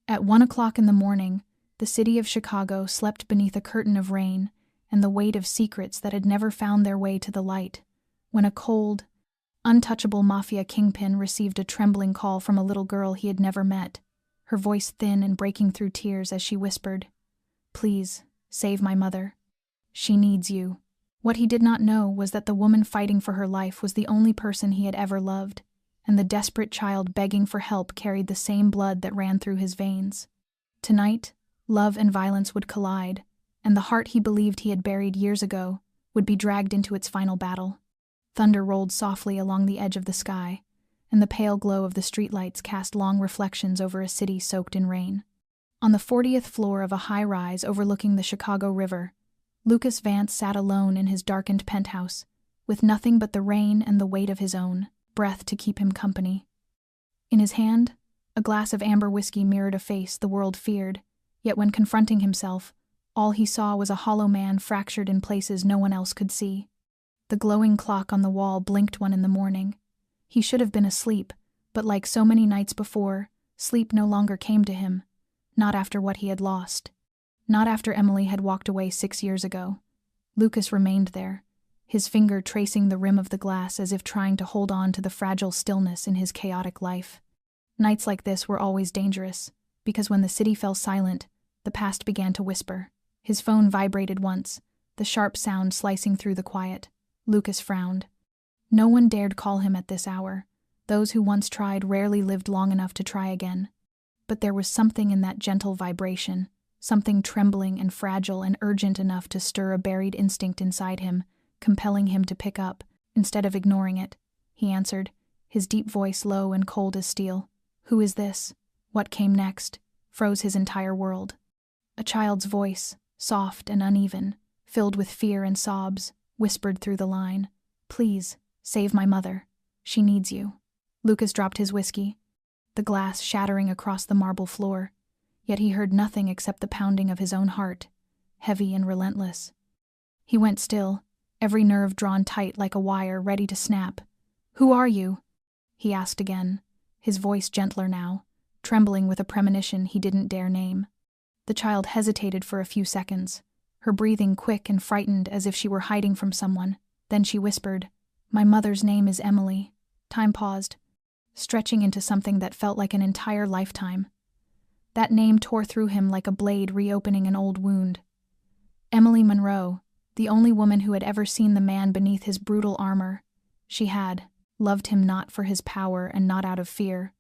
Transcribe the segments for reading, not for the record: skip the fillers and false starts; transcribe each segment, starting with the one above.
At 1 o'clock in the morning, the city of Chicago slept beneath a curtain of rain and the weight of secrets that had never found their way to the light, when a cold, untouchable Mafia kingpin received a trembling call from a little girl he had never met, her voice thin and breaking through tears as she whispered, "Please, save my mother. She needs you." What he did not know was that the woman fighting for her life was the only person he had ever loved, and the desperate child begging for help carried the same blood that ran through his veins. Tonight, love and violence would collide, and the heart he believed he had buried years ago would be dragged into its final battle. Thunder rolled softly along the edge of the sky, and the pale glow of the streetlights cast long reflections over a city soaked in rain. On the 40th floor of a high-rise overlooking the Chicago River, Lucas Vance sat alone in his darkened penthouse, with nothing but the rain and the weight of his own breath to keep him company. In his hand, a glass of amber whiskey mirrored a face the world feared, yet when confronting himself, all he saw was a hollow man fractured in places no one else could see. The glowing clock on the wall blinked 1 in the morning. He should have been asleep, but like so many nights before, sleep no longer came to him, not after what he had lost. Not after Emily had walked away 6 years ago. Lucas remained there, his finger tracing the rim of the glass as if trying to hold on to the fragile stillness in his chaotic life. Nights like this were always dangerous, because when the city fell silent, the past began to whisper. His phone vibrated once, the sharp sound slicing through the quiet. Lucas frowned. No one dared call him at this hour. Those who once tried rarely lived long enough to try again. But there was something in that gentle vibration, something trembling and fragile and urgent enough to stir a buried instinct inside him, compelling him to pick up, instead of ignoring it. He answered, his deep voice low and cold as steel. "Who is this?" What came next froze his entire world. A child's voice, soft and uneven, filled with fear and sobs, whispered through the line, "Please, save my mother. She needs you." Lucas dropped his whiskey, the glass shattering across the marble floor, yet he heard nothing except the pounding of his own heart, heavy and relentless. He went still, every nerve drawn tight like a wire ready to snap. "Who are you?" he asked again, his voice gentler now, trembling with a premonition he didn't dare name. The child hesitated for a few seconds, her breathing quick and frightened as if she were hiding from someone. Then she whispered, "My mother's name is Emily." Time paused, stretching into something that felt like an entire lifetime. That name tore through him like a blade reopening an old wound. Emily Monroe, the only woman who had ever seen the man beneath his brutal armor. She had loved him not for his power and not out of fear,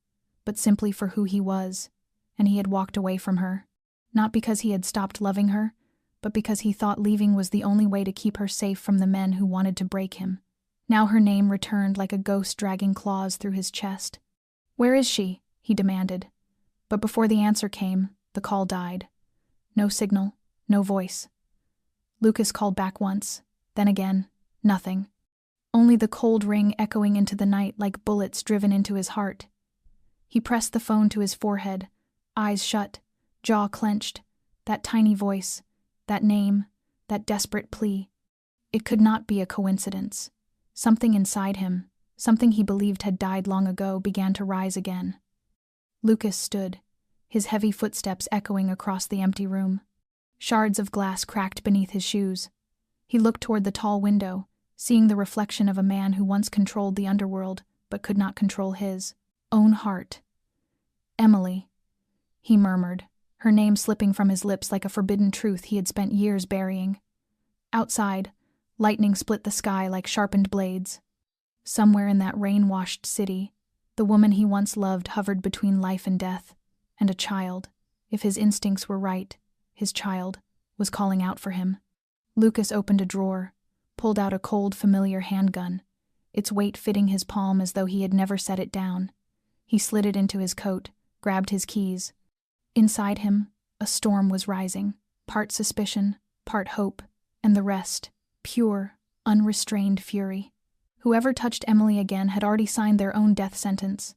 but simply for who he was, and he had walked away from her. Not because he had stopped loving her, but because he thought leaving was the only way to keep her safe from the men who wanted to break him. Now her name returned like a ghost dragging claws through his chest. "Where is she?" he demanded. But before the answer came, the call died. No signal, no voice. Lucas called back once, then again, nothing. Only the cold ring echoing into the night like bullets driven into his heart. He pressed the phone to his forehead, eyes shut, jaw clenched. That tiny voice, that name, that desperate plea. It could not be a coincidence. Something inside him, something he believed had died long ago, began to rise again. Lucas stood, his heavy footsteps echoing across the empty room. Shards of glass cracked beneath his shoes. He looked toward the tall window, seeing the reflection of a man who once controlled the underworld, but could not control his own heart. "Emily," he murmured, her name slipping from his lips like a forbidden truth he had spent years burying. Outside, lightning split the sky like sharpened blades. Somewhere in that rain-washed city, the woman he once loved hovered between life and death, and a child, if his instincts were right, his child, was calling out for him. Lucas opened a drawer, pulled out a cold, familiar handgun, its weight fitting his palm as though he had never set it down. He slid it into his coat, grabbed his keys. Inside him, a storm was rising, part suspicion, part hope, and the rest, pure, unrestrained fury. Whoever touched Emily again had already signed their own death sentence.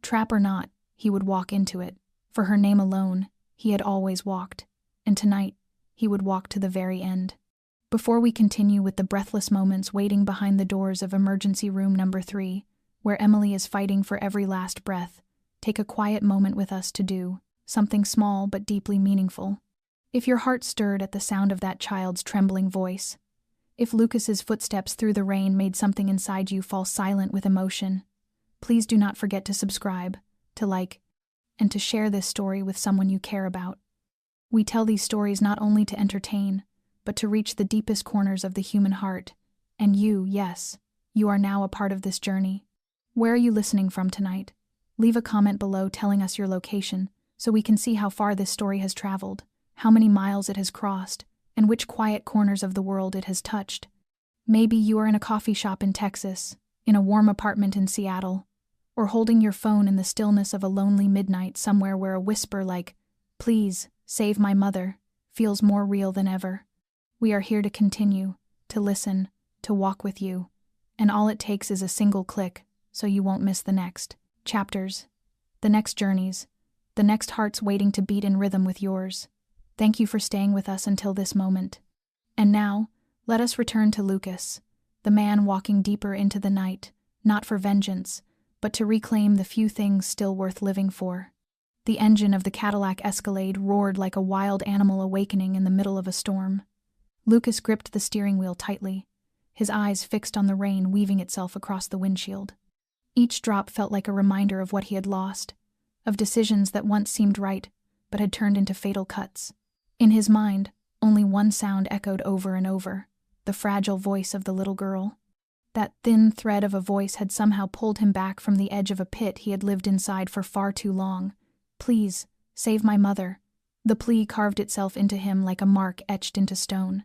Trap or not, he would walk into it. For her name alone, he had always walked, and tonight, he would walk to the very end. Before we continue with the breathless moments waiting behind the doors of emergency room number 3, where Emily is fighting for every last breath, take a quiet moment with us to do something small but deeply meaningful. If your heart stirred at the sound of that child's trembling voice, if Lucas's footsteps through the rain made something inside you fall silent with emotion, please do not forget to subscribe, to like, and to share this story with someone you care about. We tell these stories not only to entertain, but to reach the deepest corners of the human heart. And you, yes, you are now a part of this journey. Where are you listening from tonight? Leave a comment below telling us your location, so we can see how far this story has traveled, how many miles it has crossed, and which quiet corners of the world it has touched. Maybe you are in a coffee shop in Texas, in a warm apartment in Seattle, or holding your phone in the stillness of a lonely midnight somewhere where a whisper like, "Please, save my mother," feels more real than ever. We are here to continue, to listen, to walk with you, and all it takes is a single click, so you won't miss the next chapters, the next journeys, the next hearts waiting to beat in rhythm with yours. Thank you for staying with us until this moment. And now, let us return to Lucas, the man walking deeper into the night, not for vengeance, but to reclaim the few things still worth living for. The engine of the Cadillac Escalade roared like a wild animal awakening in the middle of a storm. Lucas gripped the steering wheel tightly, his eyes fixed on the rain weaving itself across the windshield. Each drop felt like a reminder of what he had lost, of decisions that once seemed right, but had turned into fatal cuts. In his mind, only one sound echoed over and over, the fragile voice of the little girl. That thin thread of a voice had somehow pulled him back from the edge of a pit he had lived inside for far too long. "Please, save my mother." The plea carved itself into him like a mark etched into stone.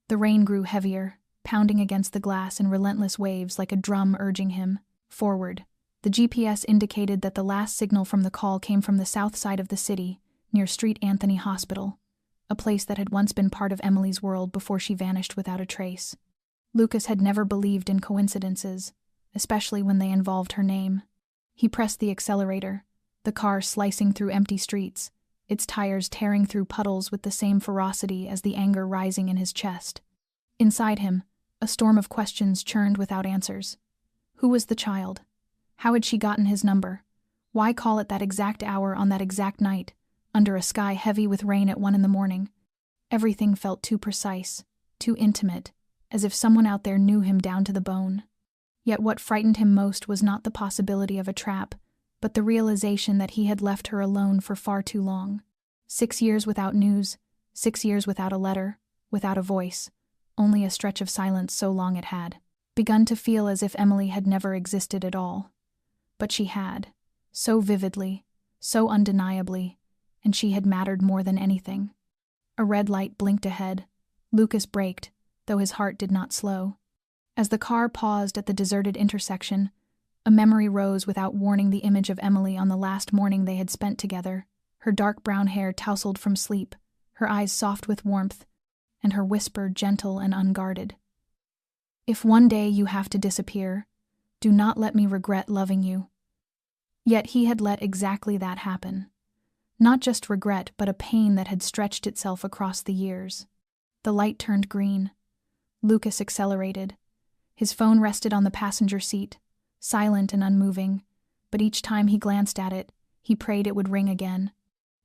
The rain grew heavier, pounding against the glass in relentless waves like a drum urging him forward. The GPS indicated that the last signal from the call came from the south side of the city, near Street Anthony Hospital, a place that had once been part of Emily's world before she vanished without a trace. Lucas had never believed in coincidences, especially when they involved her name. He pressed the accelerator, the car slicing through empty streets, its tires tearing through puddles with the same ferocity as the anger rising in his chest. Inside him, a storm of questions churned without answers. Who was the child? How had she gotten his number? Why call at that exact hour on that exact night, under a sky heavy with rain at 1 a.m? Everything felt too precise, too intimate, as if someone out there knew him down to the bone. Yet what frightened him most was not the possibility of a trap, but the realization that he had left her alone for far too long. 6 years without news, 6 years without a letter, without a voice, only a stretch of silence so long it had begun to feel as if Emily had never existed at all. But she had, so vividly, so undeniably, and she had mattered more than anything. A red light blinked ahead. Lucas braked, though his heart did not slow. As the car paused at the deserted intersection, a memory rose without warning, the image of Emily on the last morning they had spent together, her dark brown hair tousled from sleep, her eyes soft with warmth, and her whisper gentle and unguarded. "If one day you have to disappear, do not let me regret loving you." Yet he had let exactly that happen. Not just regret, but a pain that had stretched itself across the years. The light turned green. Lucas accelerated. His phone rested on the passenger seat, silent and unmoving, but each time he glanced at it, he prayed it would ring again.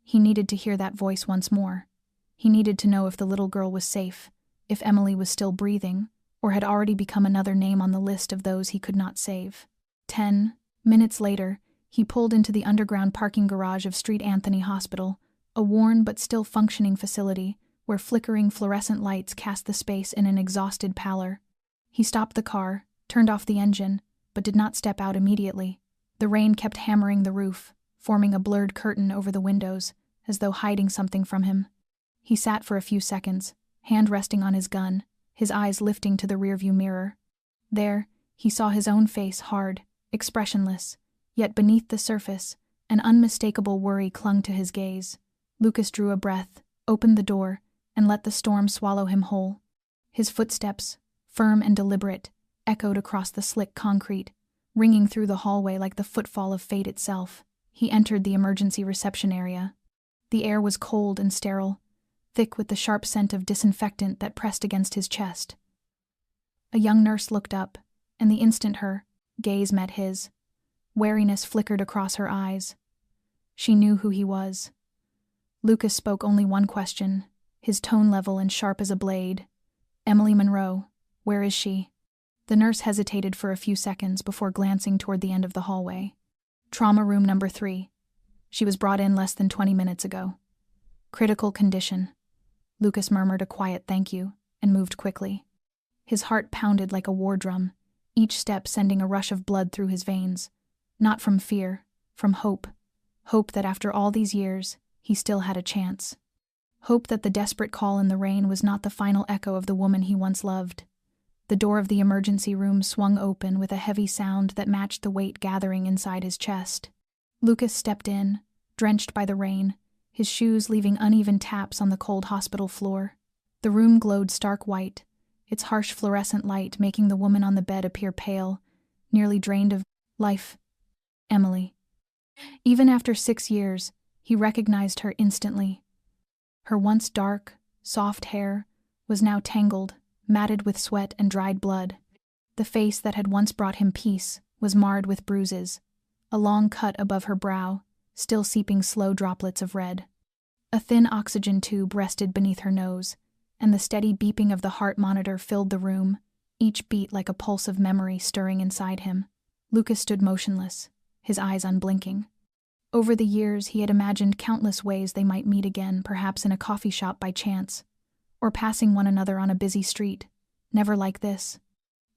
He needed to hear that voice once more. He needed to know if the little girl was safe, if Emily was still breathing, or had already become another name on the list of those he could not save. 10 minutes later, he pulled into the underground parking garage of Street Anthony Hospital, a worn but still functioning facility where flickering fluorescent lights cast the space in an exhausted pallor. He stopped the car, turned off the engine, but did not step out immediately. The rain kept hammering the roof, forming a blurred curtain over the windows, as though hiding something from him. He sat for a few seconds, hand resting on his gun, his eyes lifting to the rearview mirror. There, he saw his own face, hard, expressionless, yet beneath the surface, an unmistakable worry clung to his gaze. Lucas drew a breath, opened the door, and let the storm swallow him whole. His footsteps, firm and deliberate, echoed across the slick concrete, ringing through the hallway like the footfall of fate itself. He entered the emergency reception area. The air was cold and sterile, thick with the sharp scent of disinfectant that pressed against his chest. A young nurse looked up, and the instant her gaze met his, wariness flickered across her eyes. She knew who he was. Lucas spoke only one question, his tone level and sharp as a blade. "Emily Monroe, where is she?" The nurse hesitated for a few seconds before glancing toward the end of the hallway. "Trauma room number 3. She was brought in less than 20 minutes ago. Critical condition." Lucas murmured a quiet thank you and moved quickly. His heart pounded like a war drum, each step sending a rush of blood through his veins. Not from fear, from hope. Hope that after all these years, he still had a chance. Hope that the desperate call in the rain was not the final echo of the woman he once loved. The door of the emergency room swung open with a heavy sound that matched the weight gathering inside his chest. Lucas stepped in, drenched by the rain, his shoes leaving uneven taps on the cold hospital floor. The room glowed stark white, its harsh fluorescent light making the woman on the bed appear pale, nearly drained of life. Emily. Even after 6 years, he recognized her instantly. Her once dark, soft hair was now tangled, matted with sweat and dried blood. The face that had once brought him peace was marred with bruises, a long cut above her brow, still seeping slow droplets of red. A thin oxygen tube rested beneath her nose, and the steady beeping of the heart monitor filled the room, each beat like a pulse of memory stirring inside him. Lucas stood motionless, his eyes unblinking. Over the years, he had imagined countless ways they might meet again, perhaps in a coffee shop by chance, or passing one another on a busy street. Never like this.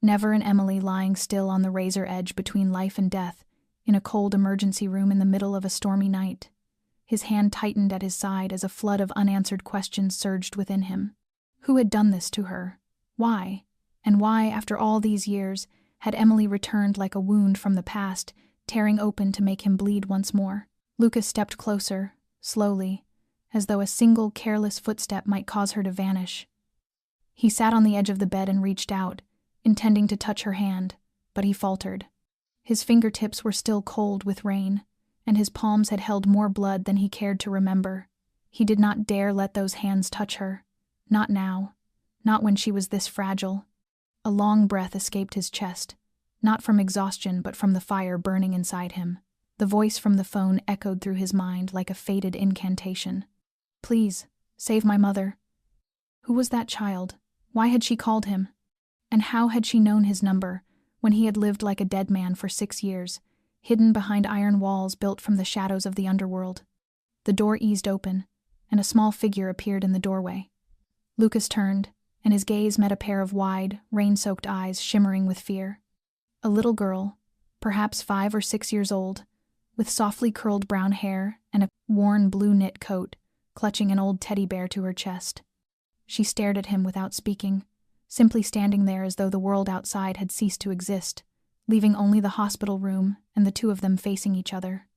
Never an Emily lying still on the razor edge between life and death, in a cold emergency room in the middle of a stormy night. His hand tightened at his side as a flood of unanswered questions surged within him. Who had done this to her? Why? And why, after all these years, had Emily returned like a wound from the past, tearing open to make him bleed once more? Lucas stepped closer, slowly, as though a single careless footstep might cause her to vanish. He sat on the edge of the bed and reached out, intending to touch her hand, but he faltered. His fingertips were still cold with rain, and his palms had held more blood than he cared to remember. He did not dare let those hands touch her. Not now. Not when she was this fragile. A long breath escaped his chest, not from exhaustion but from the fire burning inside him. The voice from the phone echoed through his mind like a fated incantation. "Please, save my mother." Who was that child? Why had she called him? And how had she known his number, when he had lived like a dead man for 6 years, hidden behind iron walls built from the shadows of the underworld? The door eased open, and a small figure appeared in the doorway. Lucas turned, and his gaze met a pair of wide, rain-soaked eyes shimmering with fear. A little girl, perhaps 5 or 6 years old, with softly curled brown hair and a worn blue knit coat, clutching an old teddy bear to her chest. She stared at him without speaking, simply standing there as though the world outside had ceased to exist, leaving only the hospital room and the two of them facing each other.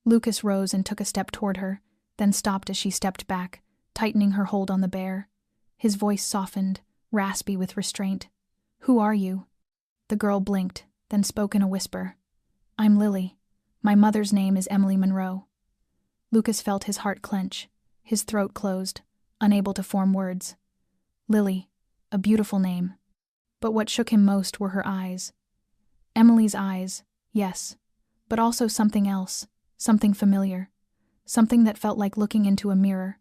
Lucas rose and took a step toward her, then stopped as she stepped back, tightening her hold on the bear. His voice softened, raspy with restraint. "Who are you?" The girl blinked, then spoke in a whisper. "I'm Lily. My mother's name is Emily Monroe." Lucas felt his heart clench, his throat closed, unable to form words. Lily, a beautiful name. But what shook him most were her eyes. Emily's eyes, yes, but also something else, something familiar, something that felt like looking into a mirror.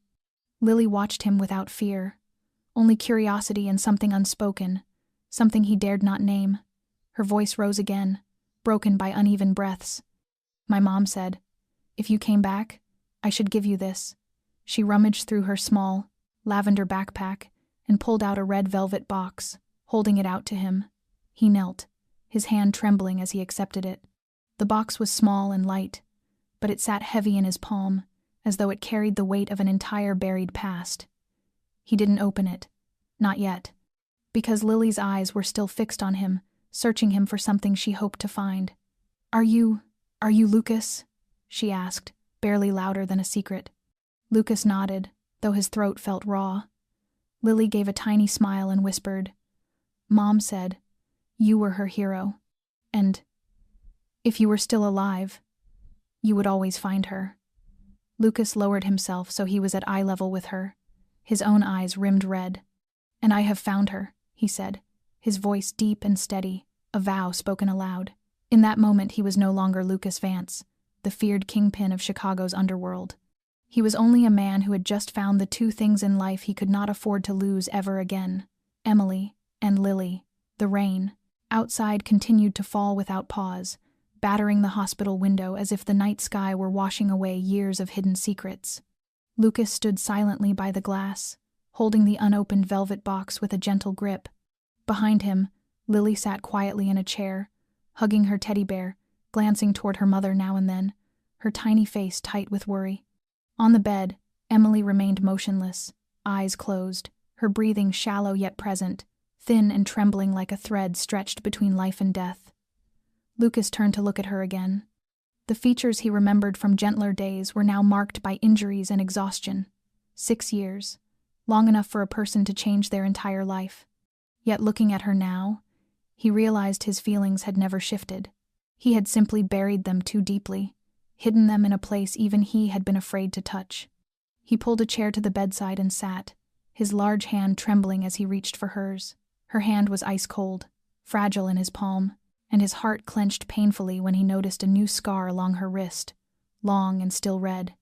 Lily watched him without fear, only curiosity and something unspoken, something he dared not name. Her voice rose again, broken by uneven breaths. "My mom said, if you came back, I should give you this." She rummaged through her small, lavender backpack and pulled out a red velvet box, holding it out to him. He knelt, his hand trembling as he accepted it. The box was small and light, but it sat heavy in his palm, as though it carried the weight of an entire buried past. He didn't open it, not yet, because Lily's eyes were still fixed on him, searching him for something she hoped to find. Are you Lucas?" she asked, barely louder than a secret. Lucas nodded, though his throat felt raw. Lily gave a tiny smile and whispered, "Mom said, you were her hero, and if you were still alive, you would always find her." Lucas lowered himself so he was at eye level with her, his own eyes rimmed red. "And I have found her," he said, his voice deep and steady, a vow spoken aloud. In that moment he was no longer Lucas Vance, the feared kingpin of Chicago's underworld. He was only a man who had just found the two things in life he could not afford to lose ever again: Emily and Lily. The rain outside continued to fall without pause, battering the hospital window as if the night sky were washing away years of hidden secrets. Lucas stood silently by the glass, holding the unopened velvet box with a gentle grip. Behind him, Lily sat quietly in a chair, hugging her teddy bear, glancing toward her mother now and then, her tiny face tight with worry. On the bed, Emily remained motionless, eyes closed, her breathing shallow yet present, thin and trembling like a thread stretched between life and death. Lucas turned to look at her again. The features he remembered from gentler days were now marked by injuries and exhaustion. 6 years, long enough for a person to change their entire life. Yet looking at her now, he realized his feelings had never shifted. He had simply buried them too deeply, hidden them in a place even he had been afraid to touch. He pulled a chair to the bedside and sat, his large hand trembling as he reached for hers. Her hand was ice cold, fragile in his palm, and his heart clenched painfully when he noticed a new scar along her wrist, long and still red.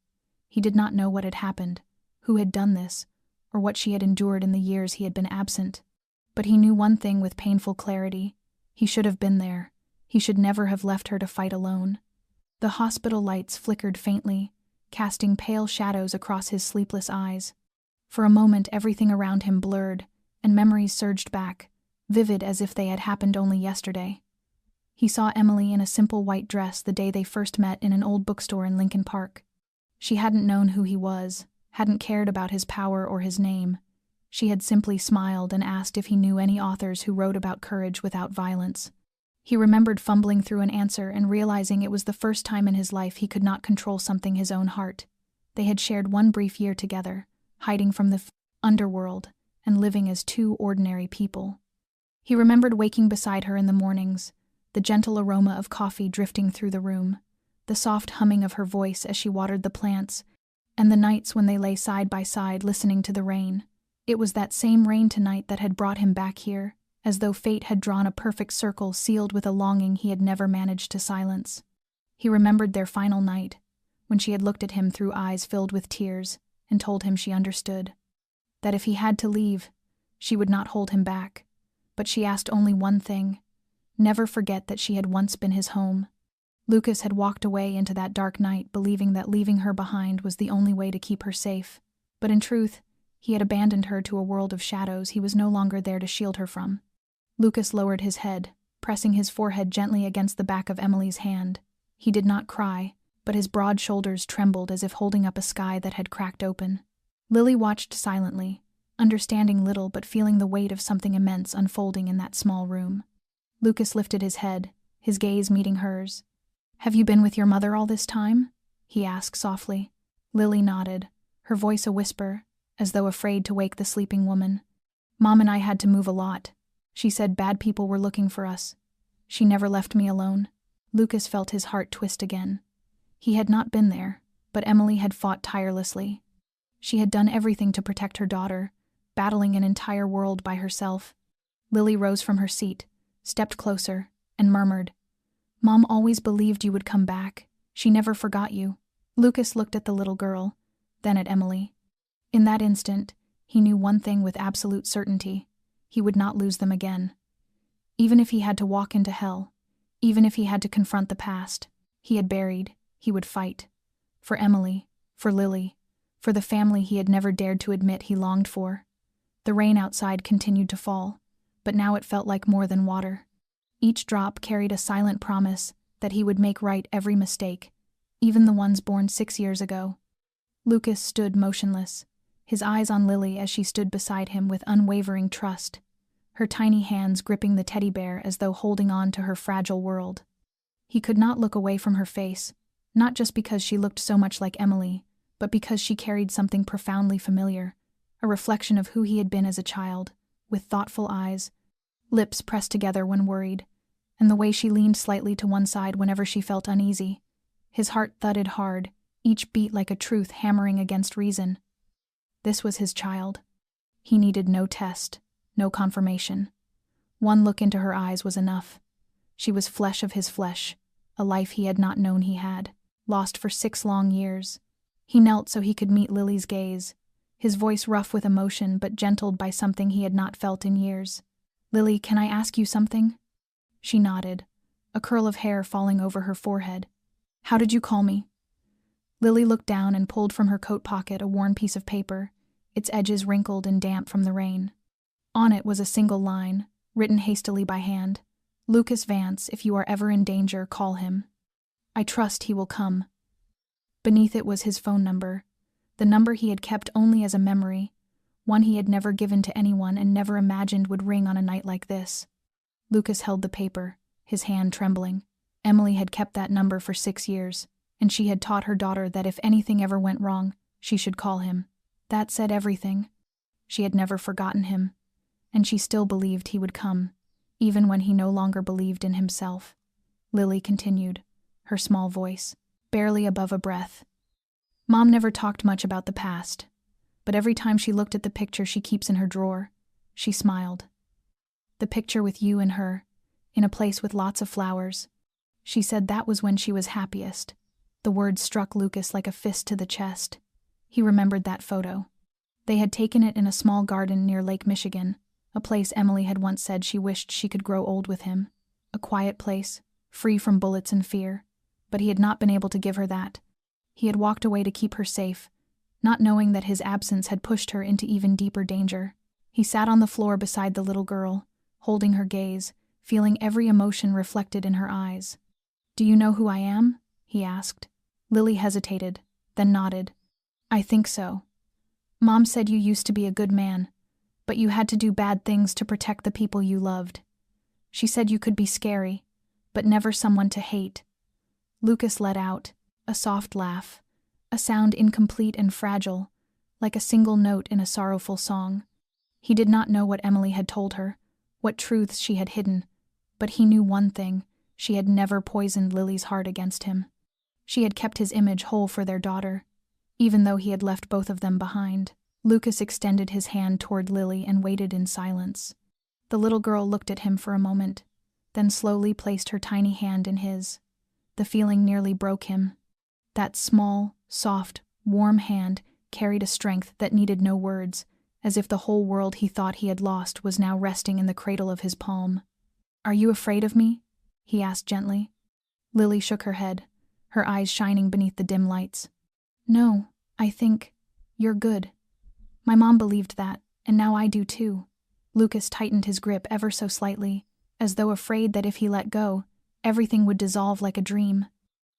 He did not know what had happened, who had done this, or what she had endured in the years he had been absent. But he knew one thing with painful clarity: he should have been there. He should never have left her to fight alone. The hospital lights flickered faintly, casting pale shadows across his sleepless eyes. For a moment everything around him blurred, and memories surged back, vivid as if they had happened only yesterday. He saw Emily in a simple white dress the day they first met in an old bookstore in Lincoln Park. She hadn't known who he was, hadn't cared about his power or his name. She had simply smiled and asked if he knew any authors who wrote about courage without violence. He remembered fumbling through an answer and realizing it was the first time in his life he could not control something: his own heart. They had shared one brief year together, hiding from the underworld and living as two ordinary people. He remembered waking beside her in the mornings, the gentle aroma of coffee drifting through the room, the soft humming of her voice as she watered the plants, and the nights when they lay side by side listening to the rain. It was that same rain tonight that had brought him back here, as though fate had drawn a perfect circle sealed with a longing he had never managed to silence. He remembered their final night, when she had looked at him through eyes filled with tears and told him she understood. That if he had to leave, she would not hold him back. But she asked only one thing: never forget that she had once been his home. Lucas had walked away into that dark night believing that leaving her behind was the only way to keep her safe. But in truth, he had abandoned her to a world of shadows he was no longer there to shield her from. Lucas lowered his head, pressing his forehead gently against the back of Emily's hand. He did not cry, but his broad shoulders trembled as if holding up a sky that had cracked open. Lily watched silently, understanding little but feeling the weight of something immense unfolding in that small room. Lucas lifted his head, his gaze meeting hers. "Have you been with your mother all this time?" he asked softly. Lily nodded, her voice a whisper, as though afraid to wake the sleeping woman. "Mom and I had to move a lot. She said bad people were looking for us. She never left me alone." Lucas felt his heart twist again. He had not been there, but Emily had fought tirelessly. She had done everything to protect her daughter, battling an entire world by herself. Lily rose from her seat, stepped closer, and murmured, "Mom always believed you would come back. She never forgot you." Lucas looked at the little girl, then at Emily. In that instant, he knew one thing with absolute certainty: he would not lose them again. Even if he had to walk into hell, even if he had to confront the past he had buried, he would fight. For Emily, for Lily, for the family he had never dared to admit he longed for. The rain outside continued to fall, but now it felt like more than water. Each drop carried a silent promise that he would make right every mistake, even the ones born 6 years ago. Lucas stood motionless, his eyes on Lily as she stood beside him with unwavering trust, her tiny hands gripping the teddy bear as though holding on to her fragile world. He could not look away from her face, not just because she looked so much like Emily, but because she carried something profoundly familiar, a reflection of who he had been as a child, with thoughtful eyes, lips pressed together when worried, and the way she leaned slightly to one side whenever she felt uneasy. His heart thudded hard, each beat like a truth hammering against reason. This was his child. He needed no test, no confirmation. One look into her eyes was enough. She was flesh of his flesh, a life he had not known he had, lost for 6 long years. He knelt so he could meet Lily's gaze, his voice rough with emotion but gentled by something he had not felt in years. "Lily, can I ask you something?" She nodded, a curl of hair falling over her forehead. "How did you call me?" Lily looked down and pulled from her coat pocket a worn piece of paper, its edges wrinkled and damp from the rain. On it was a single line, written hastily by hand. "Lucas Vance, if you are ever in danger, call him. I trust he will come." Beneath it was his phone number, the number he had kept only as a memory, one he had never given to anyone and never imagined would ring on a night like this. Lucas held the paper, his hand trembling. Emily had kept that number for 6 years, and she had taught her daughter that if anything ever went wrong, she should call him. That said everything. She had never forgotten him, and she still believed he would come, even when he no longer believed in himself. Lily continued, her small voice, barely above a breath. "Mom never talked much about the past, but every time she looked at the picture she keeps in her drawer, she smiled. The picture with you and her, in a place with lots of flowers. She said that was when she was happiest." The words struck Lucas like a fist to the chest. He remembered that photo. They had taken it in a small garden near Lake Michigan, a place Emily had once said she wished she could grow old with him. A quiet place, free from bullets and fear. But he had not been able to give her that. He had walked away to keep her safe, not knowing that his absence had pushed her into even deeper danger. He sat on the floor beside the little girl, holding her gaze, feeling every emotion reflected in her eyes. "Do you know who I am?" he asked. Lily hesitated, then nodded. "I think so. Mom said you used to be a good man, but you had to do bad things to protect the people you loved. She said you could be scary, but never someone to hate." Lucas let out a soft laugh, a sound incomplete and fragile, like a single note in a sorrowful song. He did not know what Emily had told her, what truths she had hidden, but he knew one thing: she had never poisoned Lily's heart against him. She had kept his image whole for their daughter, even though he had left both of them behind. Lucas extended his hand toward Lily and waited in silence. The little girl looked at him for a moment, then slowly placed her tiny hand in his. The feeling nearly broke him. That small, soft, warm hand carried a strength that needed no words, as if the whole world he thought he had lost was now resting in the cradle of his palm. "Are you afraid of me?" he asked gently. Lily shook her head, her eyes shining beneath the dim lights. "No, I think you're good. My mom believed that, and now I do too." Lucas tightened his grip ever so slightly, as though afraid that if he let go, everything would dissolve like a dream.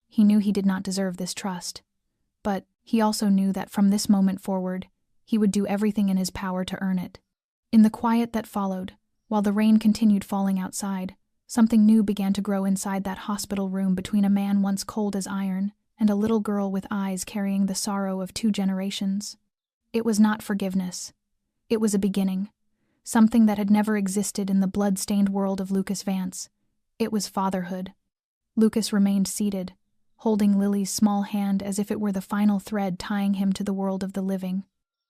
He knew he did not deserve this trust, but he also knew that from this moment forward, he would do everything in his power to earn it. In the quiet that followed, while the rain continued falling outside, something new began to grow inside that hospital room between a man once cold as iron and a little girl with eyes carrying the sorrow of 2 generations. It was not forgiveness. It was a beginning, something that had never existed in the blood-stained world of Lucas Vance. It was fatherhood. Lucas remained seated, holding Lily's small hand as if it were the final thread tying him to the world of the living.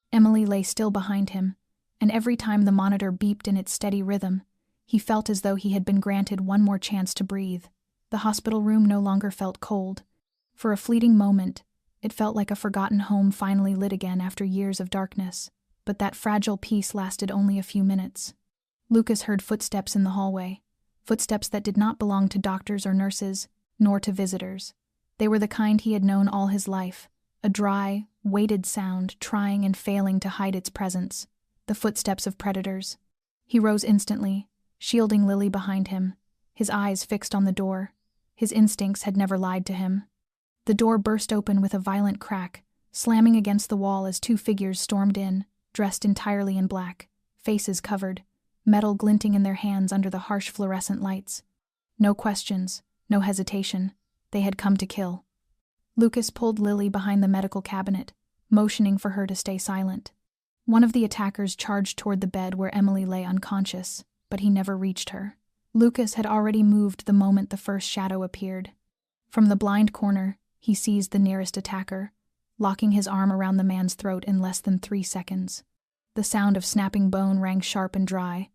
Emily lay still behind him, and every time the monitor beeped in its steady rhythm, he felt as though he had been granted one more chance to breathe. The hospital room no longer felt cold. For a fleeting moment, it felt like a forgotten home finally lit again after years of darkness, but that fragile peace lasted only a few minutes. Lucas heard footsteps in the hallway, footsteps that did not belong to doctors or nurses, nor to visitors. They were the kind he had known all his life, a dry, weighted sound trying and failing to hide its presence, the footsteps of predators. He rose instantly, shielding Lily behind him, his eyes fixed on the door. His instincts had never lied to him. The door burst open with a violent crack, slamming against the wall as 2 figures stormed in, dressed entirely in black, faces covered, metal glinting in their hands under the harsh fluorescent lights. No questions, no hesitation. They had come to kill. Lucas pulled Lily behind the medical cabinet, motioning for her to stay silent. One of the attackers charged toward the bed where Emily lay unconscious, but he never reached her. Lucas had already moved the moment the first shadow appeared. From the blind corner, he seized the nearest attacker, locking his arm around the man's throat in less than 3 seconds. The sound of snapping bone rang sharp and dry,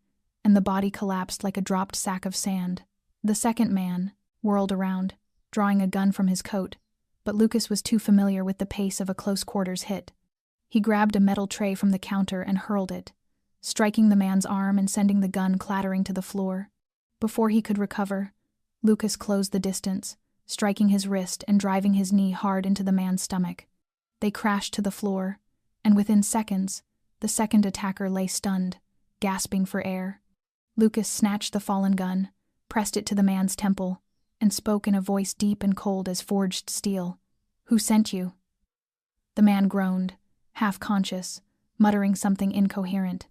and the body collapsed like a dropped sack of sand. The second man whirled around, drawing a gun from his coat, but Lucas was too familiar with the pace of a close-quarters hit. He grabbed a metal tray from the counter and hurled it, striking the man's arm and sending the gun clattering to the floor. Before he could recover, Lucas closed the distance, striking his wrist and driving his knee hard into the man's stomach. They crashed to the floor, and within seconds, the second attacker lay stunned, gasping for air. Lucas snatched the fallen gun, pressed it to the man's temple, and spoke in a voice deep and cold as forged steel. "Who sent you?" The man groaned, half-conscious, muttering something incoherent.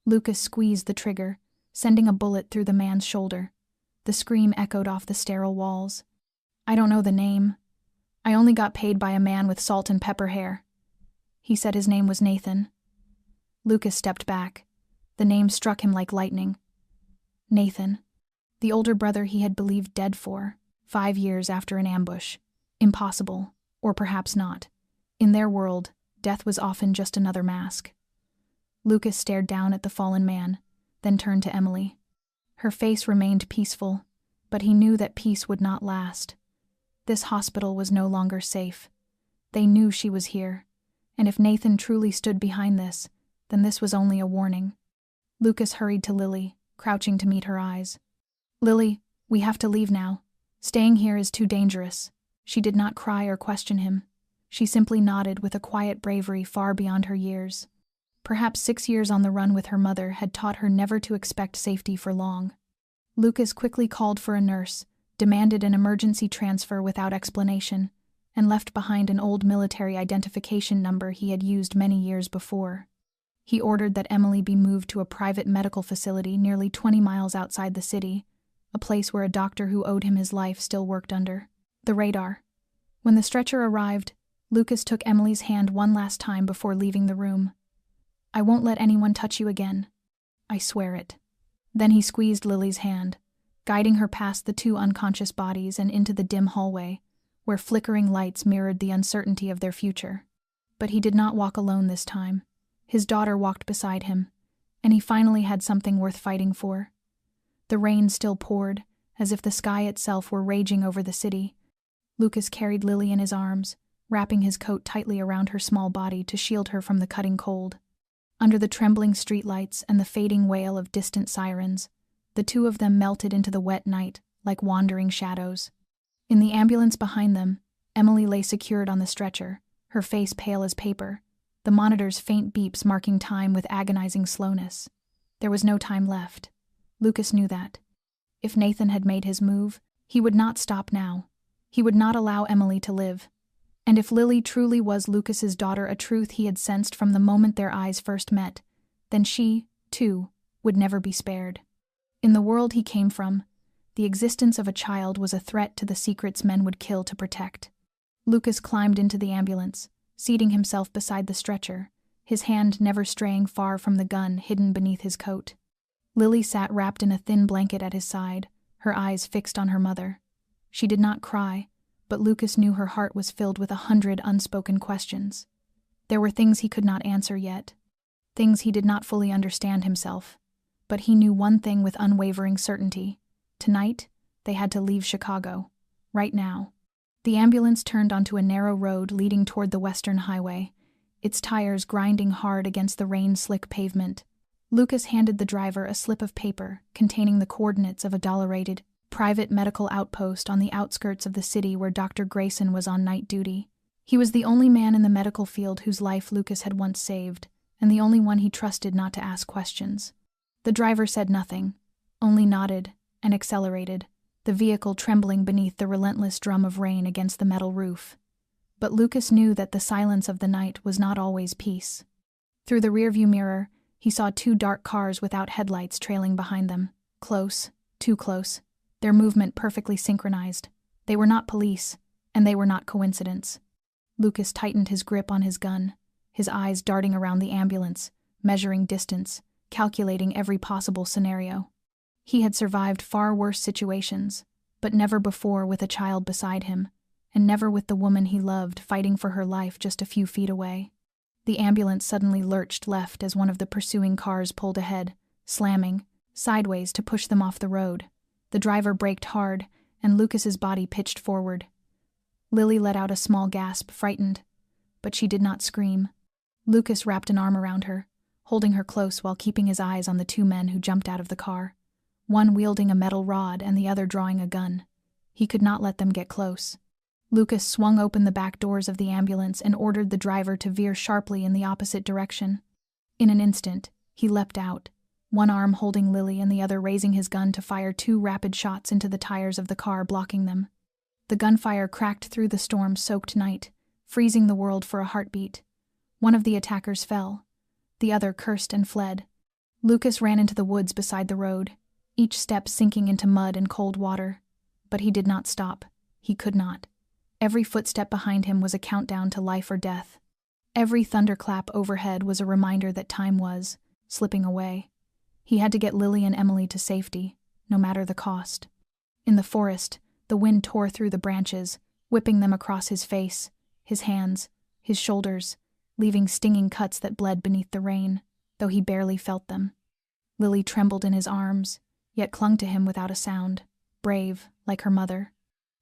Lucas squeezed the trigger, sending a bullet through the man's shoulder. The scream echoed off the sterile walls. "I don't know the name. I only got paid by a man with salt and pepper hair. He said his name was Nathan." Lucas stepped back. The name struck him like lightning. Nathan. The older brother he had believed dead 5 years after an ambush. Impossible, or perhaps not. In their world, death was often just another mask. Lucas stared down at the fallen man, then turned to Emily. Her face remained peaceful, but he knew that peace would not last. This hospital was no longer safe. They knew she was here, and if Nathan truly stood behind this, then this was only a warning. Lucas hurried to Lily, crouching to meet her eyes. "Lily, we have to leave now. Staying here is too dangerous." She did not cry or question him. She simply nodded with a quiet bravery far beyond her years. Perhaps 6 years on the run with her mother had taught her never to expect safety for long. Lucas quickly called for a nurse, demanded an emergency transfer without explanation, and left behind an old military identification number he had used many years before. He ordered that Emily be moved to a private medical facility nearly 20 miles outside the city, a place where a doctor who owed him his life still worked under the radar. When the stretcher arrived, Lucas took Emily's hand one last time before leaving the room. "I won't let anyone touch you again. I swear it." Then he squeezed Lily's hand, guiding her past the 2 unconscious bodies and into the dim hallway, where flickering lights mirrored the uncertainty of their future. But he did not walk alone this time. His daughter walked beside him, and he finally had something worth fighting for. The rain still poured, as if the sky itself were raging over the city. Lucas carried Lily in his arms, wrapping his coat tightly around her small body to shield her from the cutting cold. Under the trembling streetlights and the fading wail of distant sirens, the 2 of them melted into the wet night like wandering shadows. In the ambulance behind them, Emily lay secured on the stretcher, her face pale as paper, the monitor's faint beeps marking time with agonizing slowness. There was no time left. Lucas knew that. If Nathan had made his move, he would not stop now. He would not allow Emily to live. And if Lily truly was Lucas's daughter, a truth he had sensed from the moment their eyes first met, then she, too, would never be spared. In the world he came from, the existence of a child was a threat to the secrets men would kill to protect. Lucas climbed into the ambulance, seating himself beside the stretcher, his hand never straying far from the gun hidden beneath his coat. Lily sat wrapped in a thin blanket at his side, her eyes fixed on her mother. She did not cry, but Lucas knew her heart was filled with 100 unspoken questions. There were things he could not answer yet, things he did not fully understand himself, but he knew one thing with unwavering certainty. Tonight, they had to leave Chicago. Right now. The ambulance turned onto a narrow road leading toward the Western Highway, its tires grinding hard against the rain-slick pavement. Lucas handed the driver a slip of paper containing the coordinates of a dollar-rated private medical outpost on the outskirts of the city where Dr. Grayson was on night duty. He was the only man in the medical field whose life Lucas had once saved, and the only one he trusted not to ask questions. The driver said nothing, only nodded and accelerated, the vehicle trembling beneath the relentless drum of rain against the metal roof. But Lucas knew that the silence of the night was not always peace. Through the rearview mirror, he saw 2 dark cars without headlights trailing behind them. Close, too close, their movement perfectly synchronized. They were not police, and they were not coincidence. Lucas tightened his grip on his gun, his eyes darting around the ambulance, measuring distance, calculating every possible scenario. He had survived far worse situations, but never before with a child beside him, and never with the woman he loved fighting for her life just a few feet away. The ambulance suddenly lurched left as one of the pursuing cars pulled ahead, slamming sideways to push them off the road. The driver braked hard, and Lucas's body pitched forward. Lily let out a small gasp, frightened, but she did not scream. Lucas wrapped an arm around her, holding her close while keeping his eyes on the two men who jumped out of the car, one wielding a metal rod and the other drawing a gun. He could not let them get close. Lucas swung open the back doors of the ambulance and ordered the driver to veer sharply in the opposite direction. In an instant, he leapt out, one arm holding Lily and the other raising his gun to fire 2 rapid shots into the tires of the car, blocking them. The gunfire cracked through the storm-soaked night, freezing the world for a heartbeat. One of the attackers fell. The other cursed and fled. Lucas ran into the woods beside the road, each step sinking into mud and cold water. But he did not stop. He could not. Every footstep behind him was a countdown to life or death. Every thunderclap overhead was a reminder that time was slipping away. He had to get Lily and Emily to safety, no matter the cost. In the forest, the wind tore through the branches, whipping them across his face, his hands, his shoulders, leaving stinging cuts that bled beneath the rain, though he barely felt them. Lily trembled in his arms, yet clung to him without a sound, brave, like her mother.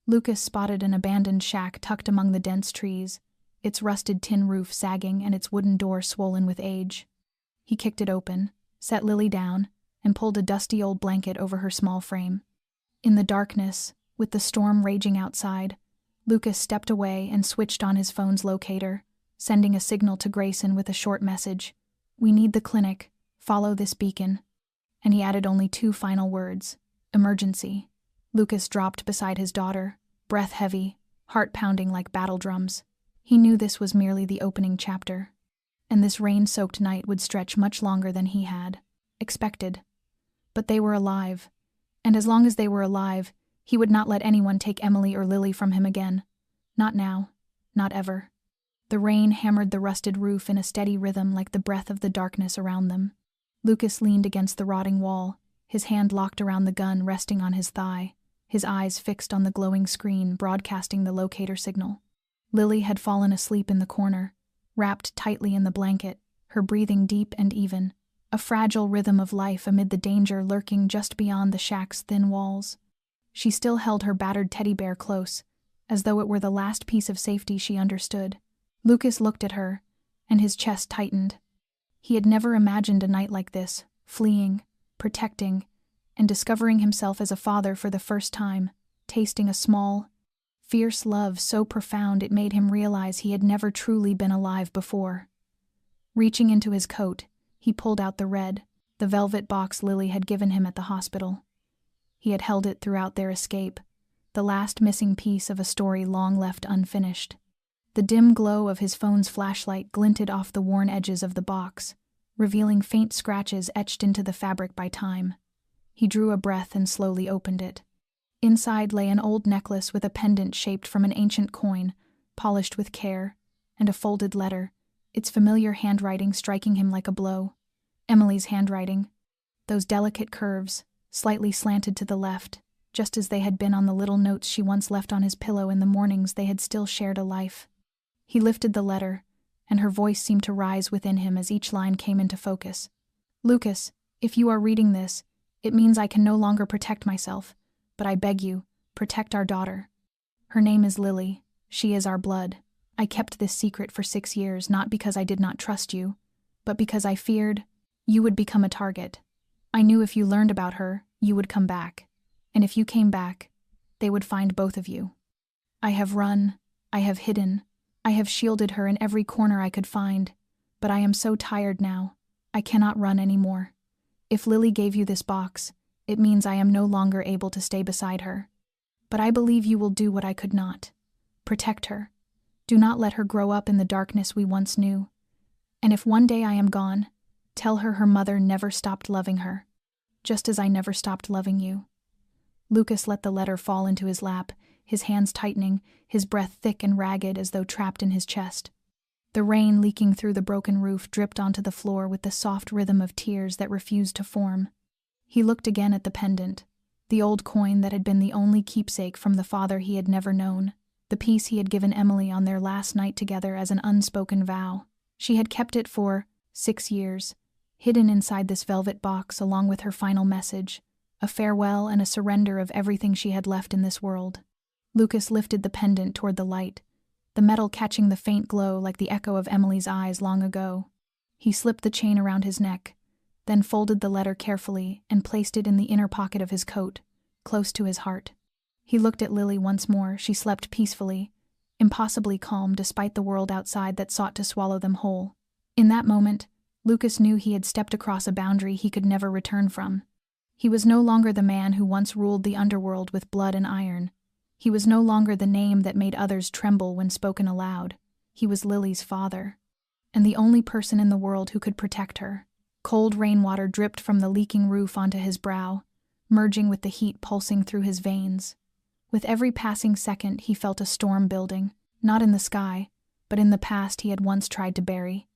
Lucas spotted an abandoned shack tucked among the dense trees, its rusted tin roof sagging and its wooden door swollen with age. He kicked it open, set Lily down, and pulled a dusty old blanket over her small frame. In the darkness, with the storm raging outside, Lucas stepped away and switched on his phone's locator, sending a signal to Grayson with a short message. "We need the clinic. Follow this beacon." And he added only 2 final words. "Emergency." Lucas dropped beside his daughter, breath heavy, heart pounding like battle drums. He knew this was merely the opening chapter, and this rain-soaked night would stretch much longer than he had expected. But they were alive, and as long as they were alive, he would not let anyone take Emily or Lily from him again. Not now, not ever. The rain hammered the rusted roof in a steady rhythm like the breath of the darkness around them. Lucas leaned against the rotting wall, his hand locked around the gun resting on his thigh, his eyes fixed on the glowing screen broadcasting the locator signal. Lily had fallen asleep in the corner, wrapped tightly in the blanket, her breathing deep and even, a fragile rhythm of life amid the danger lurking just beyond the shack's thin walls. She still held her battered teddy bear close, as though it were the last piece of safety she understood. Lucas looked at her, and his chest tightened. He had never imagined a night like this, fleeing, protecting, and discovering himself as a father for the first time, tasting a small, fierce love so profound it made him realize he had never truly been alive before. Reaching into his coat, he pulled out the velvet box Lily had given him at the hospital. He had held it throughout their escape, the last missing piece of a story long left unfinished. The dim glow of his phone's flashlight glinted off the worn edges of the box, revealing faint scratches etched into the fabric by time. He drew a breath and slowly opened it. Inside lay an old necklace with a pendant shaped from an ancient coin, polished with care, and a folded letter, its familiar handwriting striking him like a blow. Emily's handwriting. Those delicate curves, slightly slanted to the left, just as they had been on the little notes she once left on his pillow in the mornings they had still shared a life. He lifted the letter, and her voice seemed to rise within him as each line came into focus. "Lucas, if you are reading this, it means I can no longer protect myself, but I beg you, protect our daughter. Her name is Lily. She is our blood. I kept this secret for 6 years, not because I did not trust you, but because I feared you would become a target. I knew if you learned about her, you would come back. And if you came back, they would find both of you. I have run, I have hidden, I have shielded her in every corner I could find, but I am so tired now, I cannot run anymore. If Lily gave you this box, it means I am no longer able to stay beside her. But I believe you will do what I could not. Protect her. Do not let her grow up in the darkness we once knew. And if one day I am gone, tell her her mother never stopped loving her, just as I never stopped loving you." Lucas let the letter fall into his lap, his hands tightening, his breath thick and ragged as though trapped in his chest. The rain leaking through the broken roof dripped onto the floor with the soft rhythm of tears that refused to form. He looked again at the pendant, the old coin that had been the only keepsake from the father he had never known, the piece he had given Emily on their last night together as an unspoken vow. She had kept it for 6 years, hidden inside this velvet box along with her final message, a farewell and a surrender of everything she had left in this world. Lucas lifted the pendant toward the light, the metal catching the faint glow like the echo of Emily's eyes long ago. He slipped the chain around his neck, then folded the letter carefully and placed it in the inner pocket of his coat, close to his heart. He looked at Lily once more. She slept peacefully, impossibly calm despite the world outside that sought to swallow them whole. In that moment, Lucas knew he had stepped across a boundary he could never return from. He was no longer the man who once ruled the underworld with blood and iron. He was no longer the name that made others tremble when spoken aloud. He was Lily's father, and the only person in the world who could protect her. Cold rainwater dripped from the leaking roof onto his brow, merging with the heat pulsing through his veins. With every passing second, he felt a storm building, not in the sky, but in the past he had once tried to bury.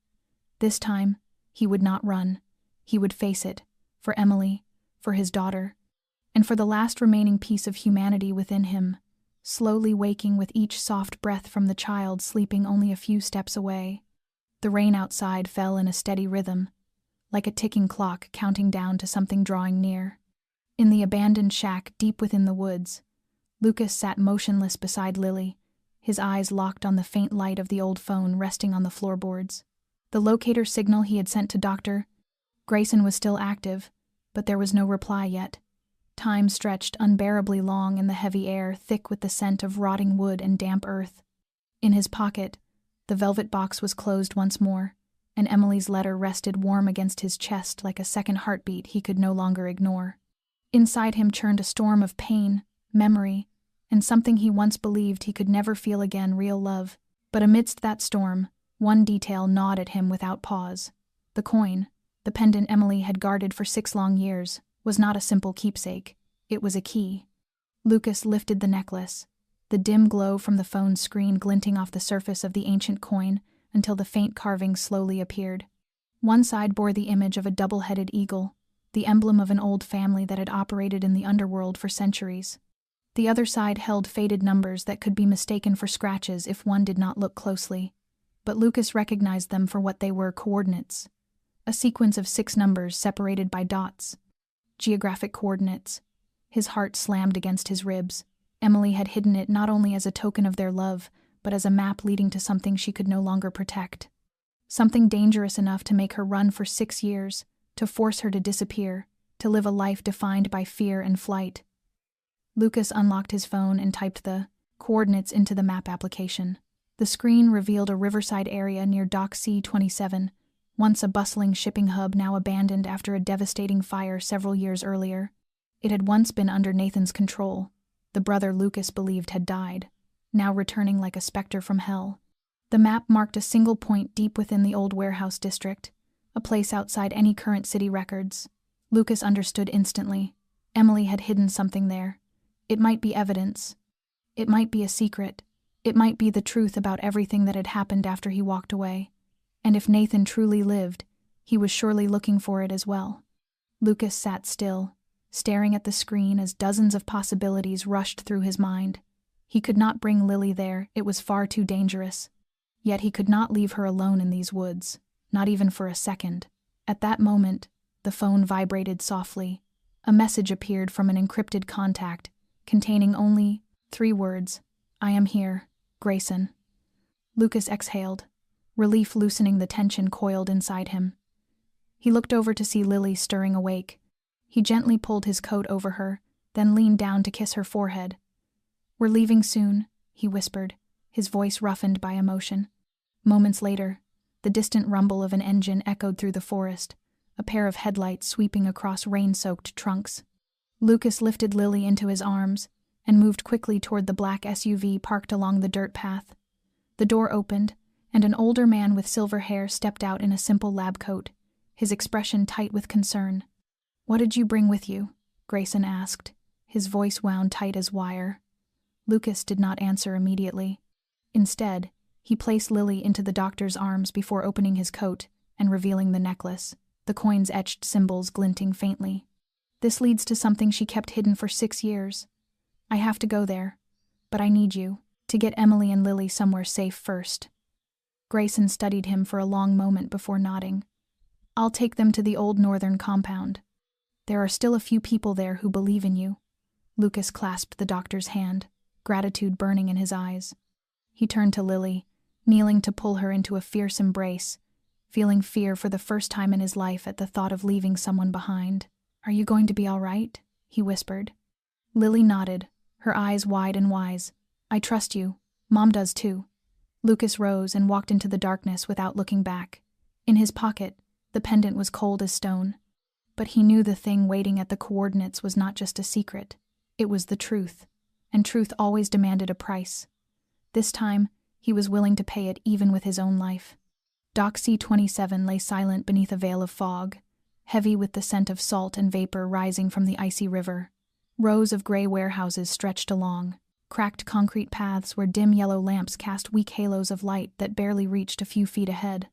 This time, he would not run. He would face it, for Emily, for his daughter, and for the last remaining piece of humanity within him, slowly waking with each soft breath from the child sleeping only a few steps away. The rain outside fell in a steady rhythm, like a ticking clock counting down to something drawing near. In the abandoned shack deep within the woods, Lucas sat motionless beside Lily, his eyes locked on the faint light of the old phone resting on the floorboards. The locator signal he had sent to Dr. Grayson was still active, but there was no reply yet. Time stretched unbearably long in the heavy air, thick with the scent of rotting wood and damp earth. In his pocket, the velvet box was closed once more, and Emily's letter rested warm against his chest like a second heartbeat he could no longer ignore. Inside him churned a storm of pain, memory, and something he once believed he could never feel again, real love. But amidst that storm, one detail gnawed at him without pause. The coin, the pendant Emily had guarded for 6 long years, was not a simple keepsake. It was a key. Lucas lifted the necklace, the dim glow from the phone's screen glinting off the surface of the ancient coin until the faint carving slowly appeared. One side bore the image of a double-headed eagle, the emblem of an old family that had operated in the underworld for centuries. The other side held faded numbers that could be mistaken for scratches if one did not look closely. But Lucas recognized them for what they were: coordinates. A sequence of 6 numbers separated by dots. Geographic coordinates. His heart slammed against his ribs. Emily had hidden it not only as a token of their love, but as a map leading to something she could no longer protect. Something dangerous enough to make her run for 6 years, to force her to disappear, to live a life defined by fear and flight. Lucas unlocked his phone and typed the coordinates into the map application. The screen revealed a riverside area near Dock C-27, once a bustling shipping hub now abandoned after a devastating fire several years earlier. It had once been under Nathan's control. The brother Lucas believed had died, now returning like a specter from hell. The map marked a single point deep within the old warehouse district, a place outside any current city records. Lucas understood instantly. Emily had hidden something there. It might be evidence. It might be a secret. It might be the truth about everything that had happened after he walked away. And if Nathan truly lived, he was surely looking for it as well. Lucas sat still, staring at the screen as dozens of possibilities rushed through his mind. He could not bring Lily there, it was far too dangerous. Yet he could not leave her alone in these woods, not even for a second. At that moment, the phone vibrated softly. A message appeared from an encrypted contact, containing only 3 words: "I am here, Grayson." Lucas exhaled, relief loosening the tension coiled inside him. He looked over to see Lily stirring awake. He gently pulled his coat over her, then leaned down to kiss her forehead. "We're leaving soon," he whispered, his voice roughened by emotion. Moments later, the distant rumble of an engine echoed through the forest, a pair of headlights sweeping across rain-soaked trunks. Lucas lifted Lily into his arms and moved quickly toward the black SUV parked along the dirt path. The door opened, and an older man with silver hair stepped out in a simple lab coat, his expression tight with concern. "What did you bring with you?" Grayson asked, his voice wound tight as wire. Lucas did not answer immediately. Instead, he placed Lily into the doctor's arms before opening his coat and revealing the necklace, the coin's etched symbols glinting faintly. "This leads to something she kept hidden for 6 years. I have to go there, but I need you to get Emily and Lily somewhere safe first." Grayson studied him for a long moment before nodding. "I'll take them to the old northern compound. There are still a few people there who believe in you." Lucas clasped the doctor's hand. gratitude burning in his eyes. He turned to Lily, kneeling to pull her into a fierce embrace, feeling fear for the first time in his life at the thought of leaving someone behind. "Are you going to be all right?" he whispered. Lily nodded, her eyes wide and wise. "I trust you. Mom does too." Lucas rose and walked into the darkness without looking back. In his pocket, the pendant was cold as stone. But he knew the thing waiting at the coordinates was not just a secret. It was the truth, and truth always demanded a price. This time, he was willing to pay it even with his own life. Dock C-27 lay silent beneath a veil of fog, heavy with the scent of salt and vapor rising from the icy river. Rows of gray warehouses stretched along, cracked concrete paths where dim yellow lamps cast weak halos of light that barely reached a few feet ahead.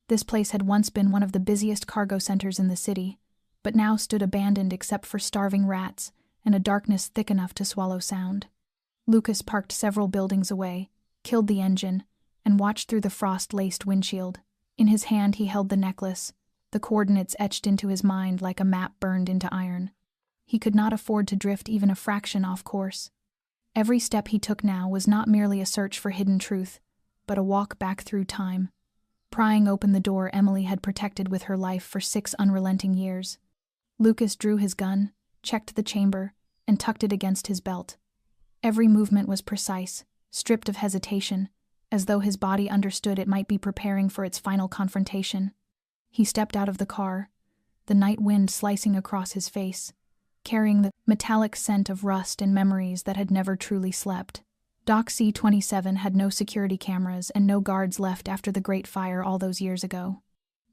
This place had once been one of the busiest cargo centers in the city, but now stood abandoned except for starving rats and a darkness thick enough to swallow sound. Lucas parked several buildings away, killed the engine, and watched through the frost-laced windshield. In his hand he held the necklace, the coordinates etched into his mind like a map burned into iron. He could not afford to drift even a fraction off course. Every step he took now was not merely a search for hidden truth, but a walk back through time. Prying open the door Emily had protected with her life for 6 unrelenting years. Lucas drew his gun, checked the chamber, and tucked it against his belt. Every movement was precise, stripped of hesitation, as though his body understood it might be preparing for its final confrontation. He stepped out of the car, the night wind slicing across his face, carrying the metallic scent of rust and memories that had never truly slept. Dock C-27 had no security cameras and no guards left after the Great Fire all those years ago.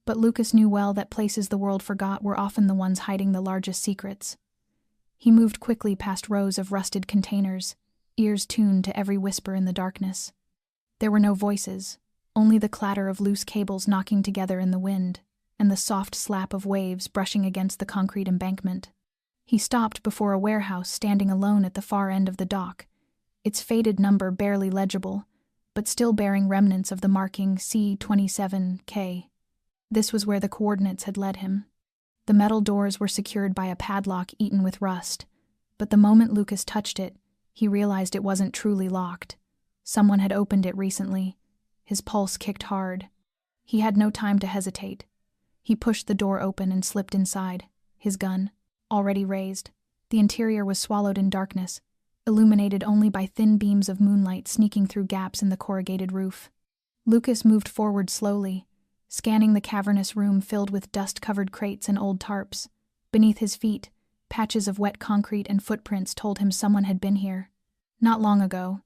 But Lucas knew well that places the world forgot were often the ones hiding the largest secrets. He moved quickly past rows of rusted containers, ears tuned to every whisper in the darkness. There were no voices, only the clatter of loose cables knocking together in the wind, and the soft slap of waves brushing against the concrete embankment. He stopped before a warehouse standing alone at the far end of the dock, its faded number barely legible, but still bearing remnants of the marking C-27K. This was where the coordinates had led him. The metal doors were secured by a padlock eaten with rust, but the moment Lucas touched it, he realized it wasn't truly locked. Someone had opened it recently. His pulse kicked hard. He had no time to hesitate. He pushed the door open and slipped inside, his gun already raised. The interior was swallowed in darkness, illuminated only by thin beams of moonlight sneaking through gaps in the corrugated roof. Lucas moved forward slowly, scanning the cavernous room filled with dust-covered crates and old tarps. Beneath his feet, patches of wet concrete and footprints told him someone had been here. Not long ago.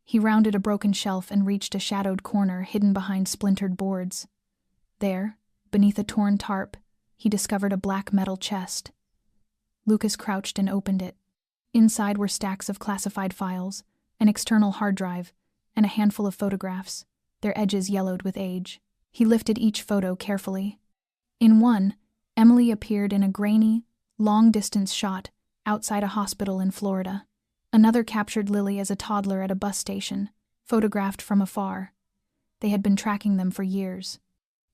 He rounded a broken shelf and reached a shadowed corner hidden behind splintered boards. There, beneath a torn tarp, he discovered a black metal chest. Lucas crouched and opened it. Inside were stacks of classified files, an external hard drive, and a handful of photographs, their edges yellowed with age. He lifted each photo carefully. In one, Emily appeared in a grainy, long-distance shot outside a hospital in Florida. Another captured Lily as a toddler at a bus station, photographed from afar. They had been tracking them for years.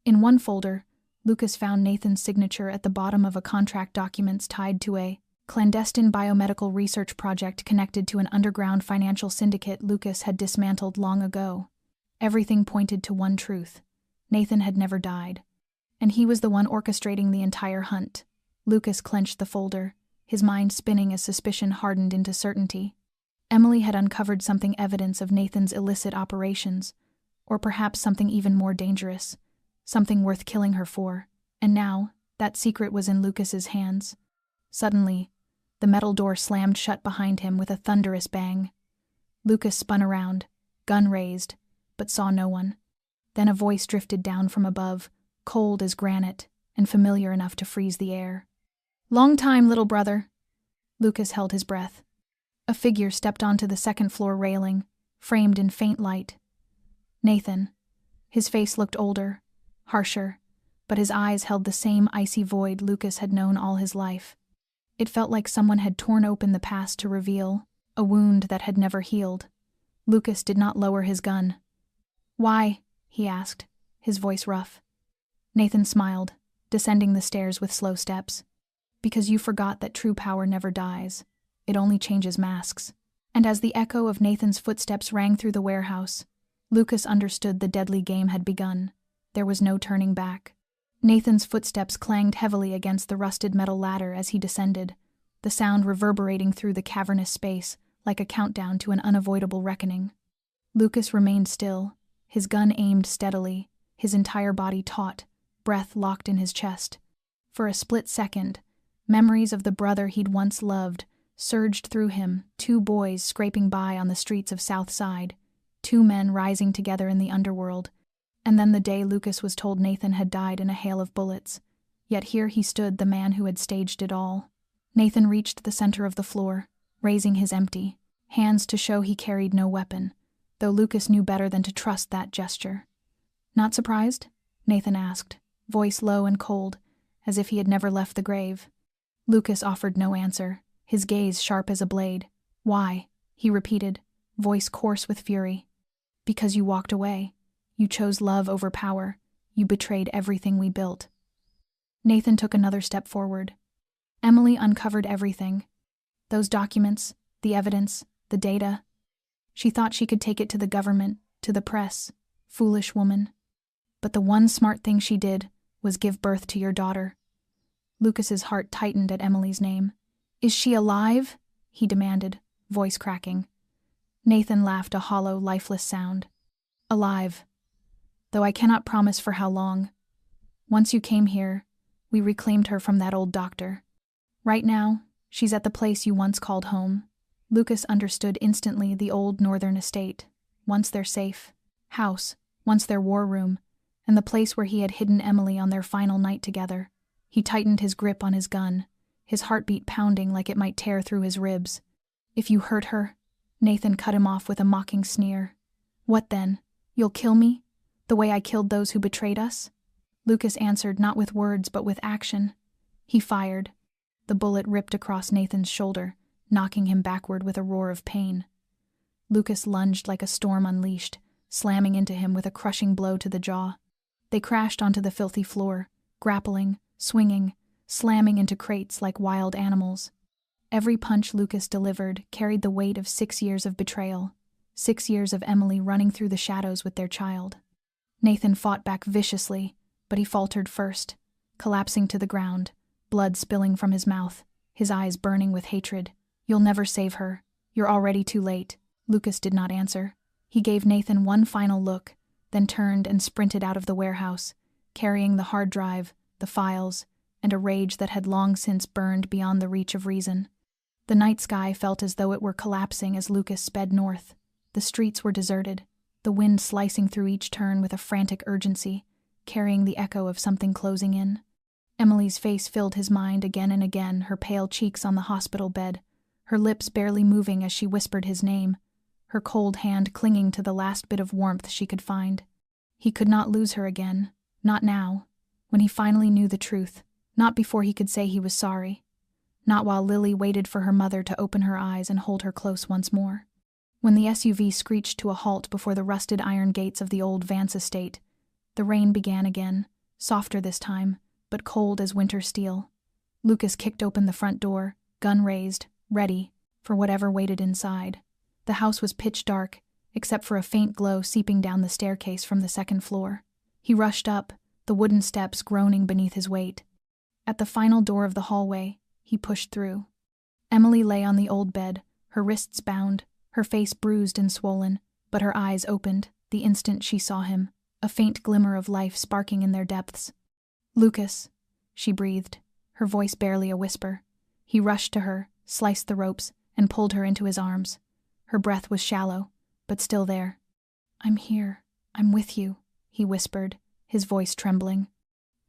In one folder, Lucas found Nathan's signature at the bottom of a contract documents tied to a clandestine biomedical research project connected to an underground financial syndicate Lucas had dismantled long ago. Everything pointed to one truth. Nathan had never died, and he was the one orchestrating the entire hunt. Lucas clenched the folder, his mind spinning as suspicion hardened into certainty. Emily had uncovered something evidence of Nathan's illicit operations, or perhaps something even more dangerous, something worth killing her for, and now, that secret was in Lucas's hands. Suddenly, the metal door slammed shut behind him with a thunderous bang. Lucas spun around, gun raised, but saw no one. Then a voice drifted down from above, cold as granite, and familiar enough to freeze the air. "Long time, little brother." Lucas held his breath. A figure stepped onto the second-floor railing, framed in faint light. Nathan. His face looked older, harsher, but his eyes held the same icy void Lucas had known all his life. It felt like someone had torn open the past to reveal a wound that had never healed. Lucas did not lower his gun. "Why?" he asked, his voice rough. Nathan smiled, descending the stairs with slow steps. "Because you forgot that true power never dies. It only changes masks." And as the echo of Nathan's footsteps rang through the warehouse, Lucas understood the deadly game had begun. There was no turning back. Nathan's footsteps clanged heavily against the rusted metal ladder as he descended, the sound reverberating through the cavernous space like a countdown to an unavoidable reckoning. Lucas remained still, his gun aimed steadily, his entire body taut, breath locked in his chest. For a split second, memories of the brother he'd once loved surged through him, two boys scraping by on the streets of South Side, two men rising together in the underworld, and then the day Lucas was told Nathan had died in a hail of bullets. Yet here he stood, the man who had staged it all. Nathan reached the center of the floor, raising his empty hands to show he carried no weapon, though Lucas knew better than to trust that gesture. "Not surprised?" Nathan asked, voice low and cold, as if he had never left the grave. Lucas offered no answer, his gaze sharp as a blade. "Why?" he repeated, voice coarse with fury. "Because you walked away. You chose love over power. You betrayed everything we built." Nathan took another step forward. Emily uncovered everything. Those documents, the evidence, the data. She thought she could take it to the government, to the press. Foolish woman. But the one smart thing she did was give birth to your daughter. Lucas's heart tightened at Emily's name. "Is she alive?" he demanded, voice cracking. Nathan laughed, a hollow, lifeless sound. "Alive. Though I cannot promise for how long. Once you came here, we reclaimed her from that old doctor. Right now, she's at the place you once called home." Lucas understood instantly, the old northern estate, once their safe house, once their war room, and the place where he had hidden Emily on their final night together. He tightened his grip on his gun, his heartbeat pounding like it might tear through his ribs. "If you hurt her," Nathan cut him off with a mocking sneer. "What then? You'll kill me? The way I killed those who betrayed us?" Lucas answered not with words but with action. He fired. The bullet ripped across Nathan's shoulder, knocking him backward with a roar of pain. Lucas lunged like a storm unleashed, slamming into him with a crushing blow to the jaw. They crashed onto the filthy floor, grappling, swinging, slamming into crates like wild animals. Every punch Lucas delivered carried the weight of 6 years of betrayal, 6 years of Emily running through the shadows with their child. Nathan fought back viciously, but he faltered first, collapsing to the ground, blood spilling from his mouth, his eyes burning with hatred. "You'll never save her. You're already too late." Lucas did not answer. He gave Nathan one final look, then turned and sprinted out of the warehouse, carrying the hard drive, the files, and a rage that had long since burned beyond the reach of reason. The night sky felt as though it were collapsing as Lucas sped north. The streets were deserted, the wind slicing through each turn with a frantic urgency, carrying the echo of something closing in. Emily's face filled his mind again and again, her pale cheeks on the hospital bed, her lips barely moving as she whispered his name, her cold hand clinging to the last bit of warmth she could find. He could not lose her again, not now, when he finally knew the truth, not before he could say he was sorry, not while Lily waited for her mother to open her eyes and hold her close once more. When the SUV screeched to a halt before the rusted iron gates of the old Vance estate, the rain began again, softer this time, but cold as winter steel. Lucas kicked open the front door, gun raised, ready for whatever waited inside. The house was pitch dark, except for a faint glow seeping down the staircase from the second floor. He rushed up, the wooden steps groaning beneath his weight. At the final door of the hallway, he pushed through. Emily lay on the old bed, her wrists bound, her face bruised and swollen, but her eyes opened the instant she saw him, a faint glimmer of life sparking in their depths. "Lucas," she breathed, her voice barely a whisper. He rushed to her, sliced the ropes, and pulled her into his arms. Her breath was shallow, but still there. "I'm here. I'm with you," he whispered, his voice trembling.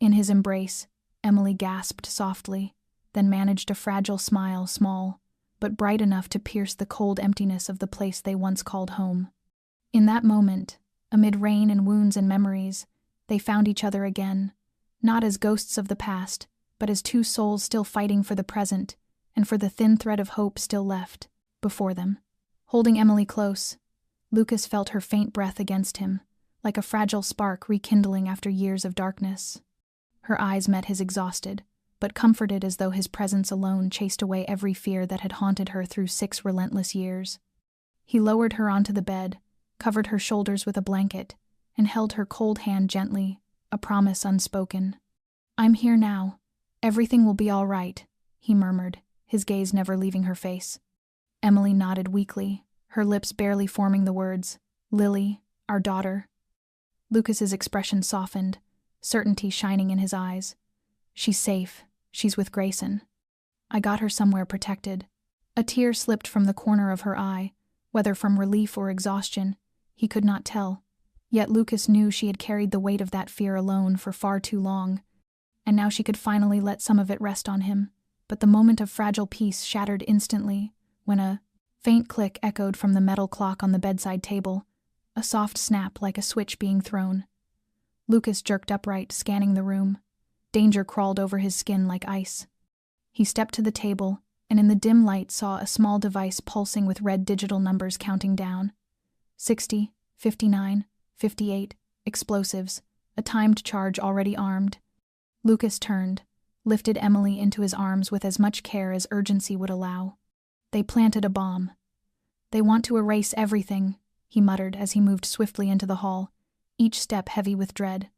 In his embrace, Emily gasped softly, then managed a fragile smile, small, but bright enough to pierce the cold emptiness of the place they once called home. In that moment, amid rain and wounds and memories, they found each other again, not as ghosts of the past, but as two souls still fighting for the present and for the thin thread of hope still left before them. Holding Emily close, Lucas felt her faint breath against him, like a fragile spark rekindling after years of darkness. Her eyes met his exhausted, but comforted as though his presence alone chased away every fear that had haunted her through 6 relentless years. He lowered her onto the bed, covered her shoulders with a blanket, and held her cold hand gently, a promise unspoken. "I'm here now. Everything will be all right," he murmured, his gaze never leaving her face. Emily nodded weakly, her lips barely forming the words, "Lily, our daughter." Lucas's expression softened, certainty shining in his eyes. "She's safe. She's with Grayson. I got her somewhere protected." A tear slipped from the corner of her eye, whether from relief or exhaustion, he could not tell. Yet Lucas knew she had carried the weight of that fear alone for far too long, and now she could finally let some of it rest on him. But the moment of fragile peace shattered instantly when a faint click echoed from the metal clock on the bedside table, a soft snap like a switch being thrown. Lucas jerked upright, scanning the room. Danger crawled over his skin like ice. He stepped to the table, and in the dim light saw a small device pulsing with red digital numbers counting down. 60, 59, 58, explosives, a timed charge already armed. Lucas turned, lifted Emily into his arms with as much care as urgency would allow. "They planted a bomb. They want to erase everything," he muttered as he moved swiftly into the hall, each step heavy with dread.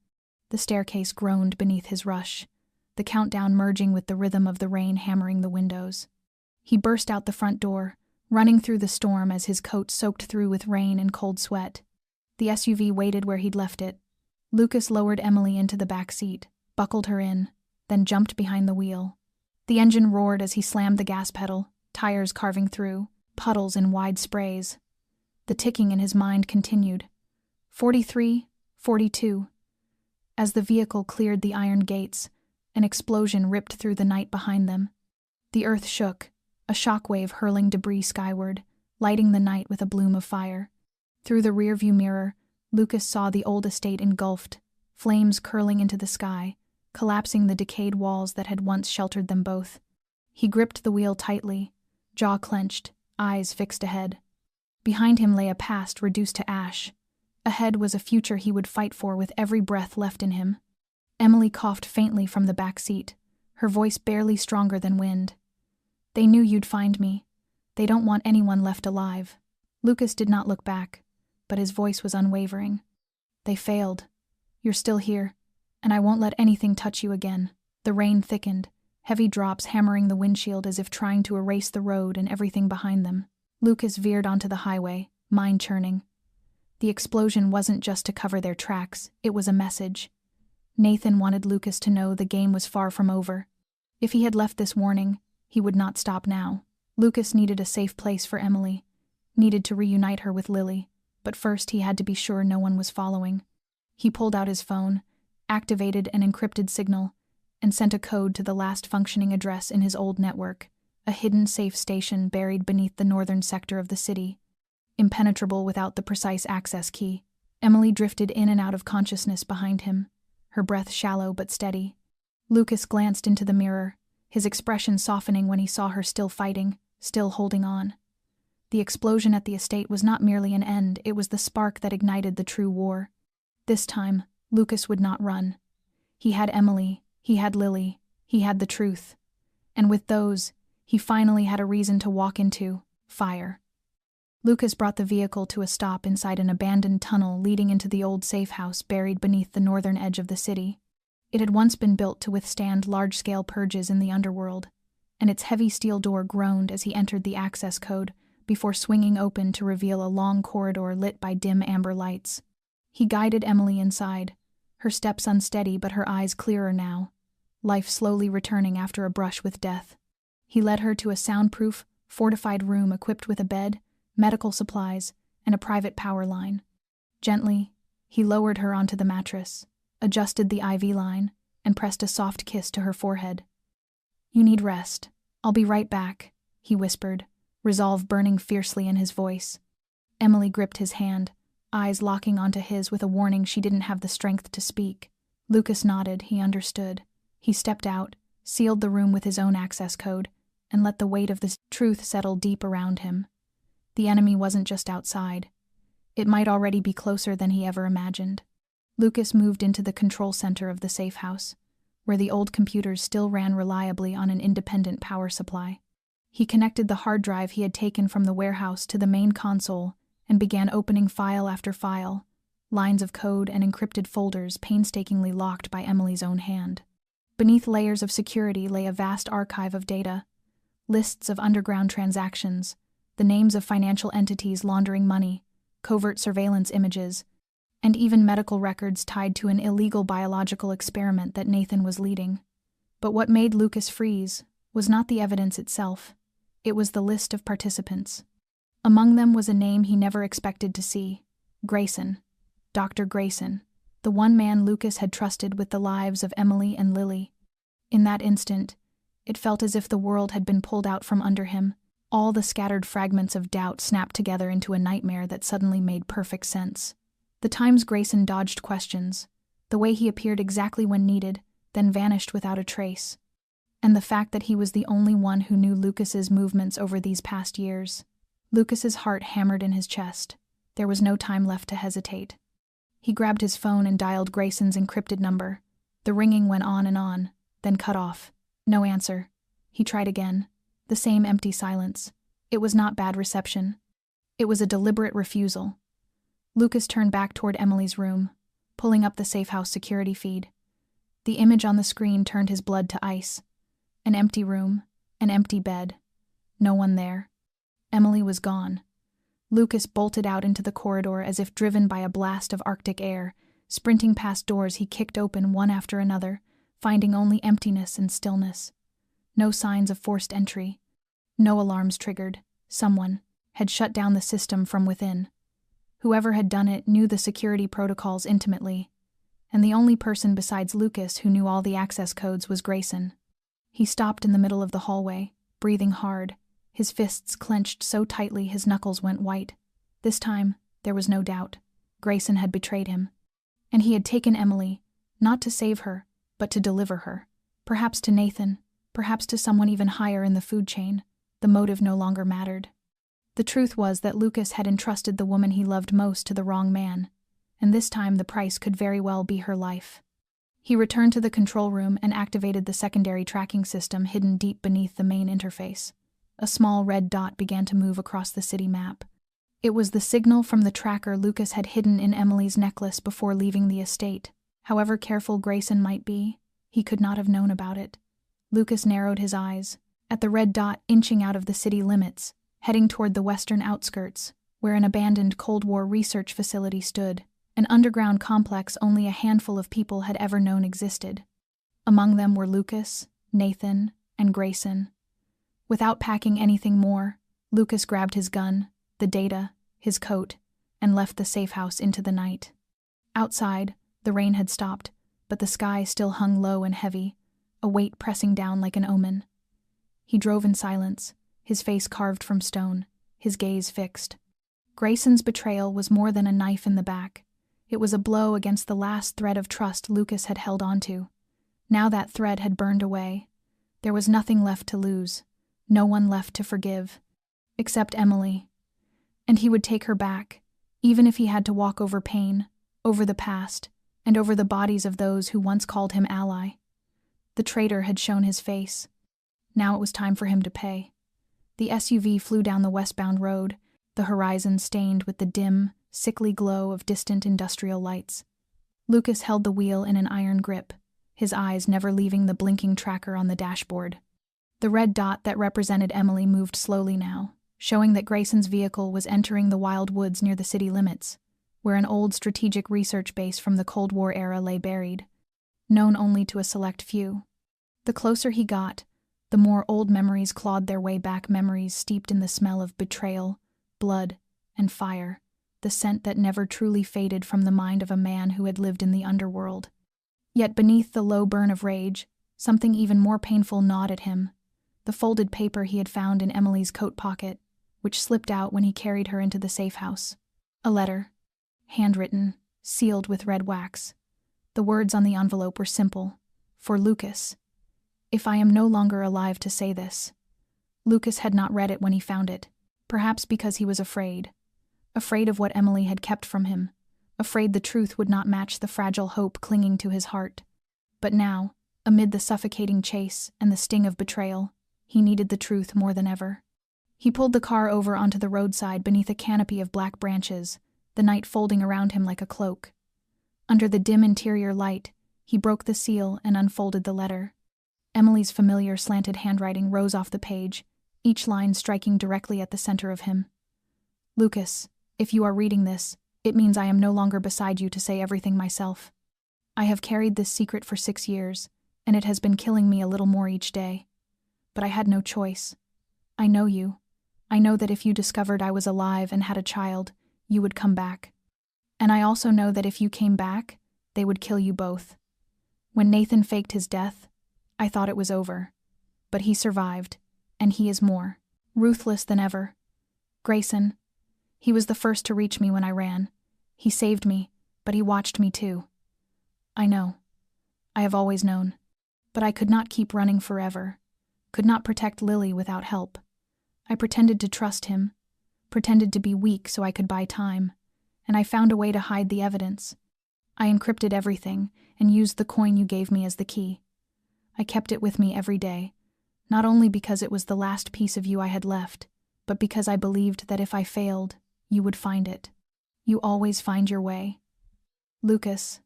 The staircase groaned beneath his rush, the countdown merging with the rhythm of the rain hammering the windows. He burst out the front door, running through the storm as his coat soaked through with rain and cold sweat. The SUV waited where he'd left it. Lucas lowered Emily into the back seat, buckled her in, then jumped behind the wheel. The engine roared as he slammed the gas pedal, tires carving through, puddles in wide sprays. The ticking in his mind continued. 43, 42. As the vehicle cleared the iron gates, an explosion ripped through the night behind them. The earth shook, a shockwave hurling debris skyward, lighting the night with a bloom of fire. Through the rearview mirror, Lucas saw the old estate engulfed, flames curling into the sky, collapsing the decayed walls that had once sheltered them both. He gripped the wheel tightly, jaw clenched, eyes fixed ahead. Behind him lay a past reduced to ash. Ahead was a future he would fight for with every breath left in him. Emily coughed faintly from the back seat, her voice barely stronger than wind. "They knew you'd find me. They don't want anyone left alive." Lucas did not look back, but his voice was unwavering. "They failed. You're still here, and I won't let anything touch you again." The rain thickened, heavy drops hammering the windshield as if trying to erase the road and everything behind them. Lucas veered onto the highway, mind churning. The explosion wasn't just to cover their tracks, it was a message. Nathan wanted Lucas to know the game was far from over. If he had left this warning, he would not stop now. Lucas needed a safe place for Emily, needed to reunite her with Lily, but first he had to be sure no one was following. He pulled out his phone, activated an encrypted signal, and sent a code to the last functioning address in his old network, a hidden safe station buried beneath the northern sector of the city. Impenetrable without the precise access key, Emily drifted in and out of consciousness behind him, her breath shallow but steady. Lucas glanced into the mirror, his expression softening when he saw her still fighting, still holding on. The explosion at the estate was not merely an end, it was the spark that ignited the true war. This time, Lucas would not run. He had Emily, he had Lily, he had the truth. And with those, he finally had a reason to walk into fire. Lucas brought the vehicle to a stop inside an abandoned tunnel leading into the old safe house buried beneath the northern edge of the city. It had once been built to withstand large-scale purges in the underworld, and its heavy steel door groaned as he entered the access code before swinging open to reveal a long corridor lit by dim amber lights. He guided Emily inside, her steps unsteady but her eyes clearer now, life slowly returning after a brush with death. He led her to a soundproof, fortified room equipped with a bed, medical supplies, and a private power line. Gently, he lowered her onto the mattress, adjusted the IV line, and pressed a soft kiss to her forehead. "You need rest. I'll be right back," he whispered, resolve burning fiercely in his voice. Emily gripped his hand, eyes locking onto his with a warning she didn't have the strength to speak. Lucas nodded, he understood. He stepped out, sealed the room with his own access code, and let the weight of the truth settle deep around him. The enemy wasn't just outside. It might already be closer than he ever imagined. Lucas moved into the control center of the safe house, where the old computers still ran reliably on an independent power supply. He connected the hard drive he had taken from the warehouse to the main console and began opening file after file, lines of code and encrypted folders painstakingly locked by Emily's own hand. Beneath layers of security lay a vast archive of data, lists of underground transactions, the names of financial entities laundering money, covert surveillance images, and even medical records tied to an illegal biological experiment that Nathan was leading. But what made Lucas freeze was not the evidence itself. It was the list of participants. Among them was a name he never expected to see: Grayson. Dr. Grayson, the one man Lucas had trusted with the lives of Emily and Lily. In that instant, it felt as if the world had been pulled out from under him. All the scattered fragments of doubt snapped together into a nightmare that suddenly made perfect sense. The times Grayson dodged questions, the way he appeared exactly when needed, then vanished without a trace, and the fact that he was the only one who knew Lucas's movements over these past years. Lucas's heart hammered in his chest. There was no time left to hesitate. He grabbed his phone and dialed Grayson's encrypted number. The ringing went on, then cut off. No answer. He tried again. The same empty silence. It was not bad reception. It was a deliberate refusal. Lucas turned back toward Emily's room, pulling up the safe house security feed. The image on the screen turned his blood to ice. An empty room, an empty bed. No one there. Emily was gone. Lucas bolted out into the corridor as if driven by a blast of Arctic air. Sprinting past doors he kicked open one after another, finding only emptiness and stillness. No signs of forced entry. No alarms triggered. Someone had shut down the system from within. Whoever had done it knew the security protocols intimately, and the only person besides Lucas who knew all the access codes was Grayson. He stopped in the middle of the hallway, breathing hard, his fists clenched so tightly his knuckles went white. This time, there was no doubt. Grayson had betrayed him. And he had taken Emily, not to save her, but to deliver her. Perhaps to Nathan, perhaps to someone even higher in the food chain. The motive no longer mattered. The truth was that Lucas had entrusted the woman he loved most to the wrong man, and this time the price could very well be her life. He returned to the control room and activated the secondary tracking system hidden deep beneath the main interface. A small red dot began to move across the city map. It was the signal from the tracker Lucas had hidden in Emily's necklace before leaving the estate. However careful Grayson might be, he could not have known about it. Lucas narrowed his eyes, at the red dot inching out of the city limits, heading toward the western outskirts, where an abandoned Cold War research facility stood, an underground complex only a handful of people had ever known existed. Among them were Lucas, Nathan, and Grayson. Without packing anything more, Lucas grabbed his gun, the data, his coat, and left the safe house into the night. Outside, the rain had stopped, but the sky still hung low and heavy, a weight pressing down like an omen. He drove in silence, his face carved from stone, his gaze fixed. Grayson's betrayal was more than a knife in the back. It was a blow against the last thread of trust Lucas had held onto. Now that thread had burned away. There was nothing left to lose, no one left to forgive, except Emily. And he would take her back, even if he had to walk over pain, over the past, and over the bodies of those who once called him ally. The traitor had shown his face. Now it was time for him to pay. The SUV flew down the westbound road, the horizon stained with the dim, sickly glow of distant industrial lights. Lucas held the wheel in an iron grip, his eyes never leaving the blinking tracker on the dashboard. The red dot that represented Emily moved slowly now, showing that Grayson's vehicle was entering the wild woods near the city limits, where an old strategic research base from the Cold War era lay buried, known only to a select few. The closer he got, the more old memories clawed their way back, memories steeped in the smell of betrayal, blood, and fire, the scent that never truly faded from the mind of a man who had lived in the underworld. Yet beneath the low burn of rage, something even more painful gnawed at him: the folded paper he had found in Emily's coat pocket, which slipped out when he carried her into the safe house. A letter, handwritten, sealed with red wax. The words on the envelope were simple: for Lucas. If I am no longer alive to say this. Lucas had not read it when he found it, perhaps because he was afraid of what Emily had kept from him, afraid the truth would not match the fragile hope clinging to his heart. But now, amid the suffocating chase and the sting of betrayal, He needed the truth more than ever. He pulled the car over onto the roadside beneath a canopy of black branches, the night folding around him like a cloak. Under the dim interior light, he broke the seal and unfolded the letter. Emily's familiar slanted handwriting rose off the page, each line striking directly at the center of him. "Lucas, if you are reading this, it means I am no longer beside you to say everything myself. I have carried this secret for 6 years, and it has been killing me a little more each day. But I had no choice. I know you. I know that if you discovered I was alive and had a child, you would come back. And I also know that if you came back, they would kill you both. When Nathan faked his death, I thought it was over. But he survived, and he is more ruthless than ever. Grayson, he was the first to reach me when I ran. He saved me, but he watched me too. I know. I have always known. But I could not keep running forever. Could not protect Lily without help. I pretended to trust him, pretended to be weak so I could buy time, and I found a way to hide the evidence. I encrypted everything and used the coin you gave me as the key. I kept it with me every day, not only because it was the last piece of you I had left, but because I believed that if I failed, you would find it. You always find your way. Lucas,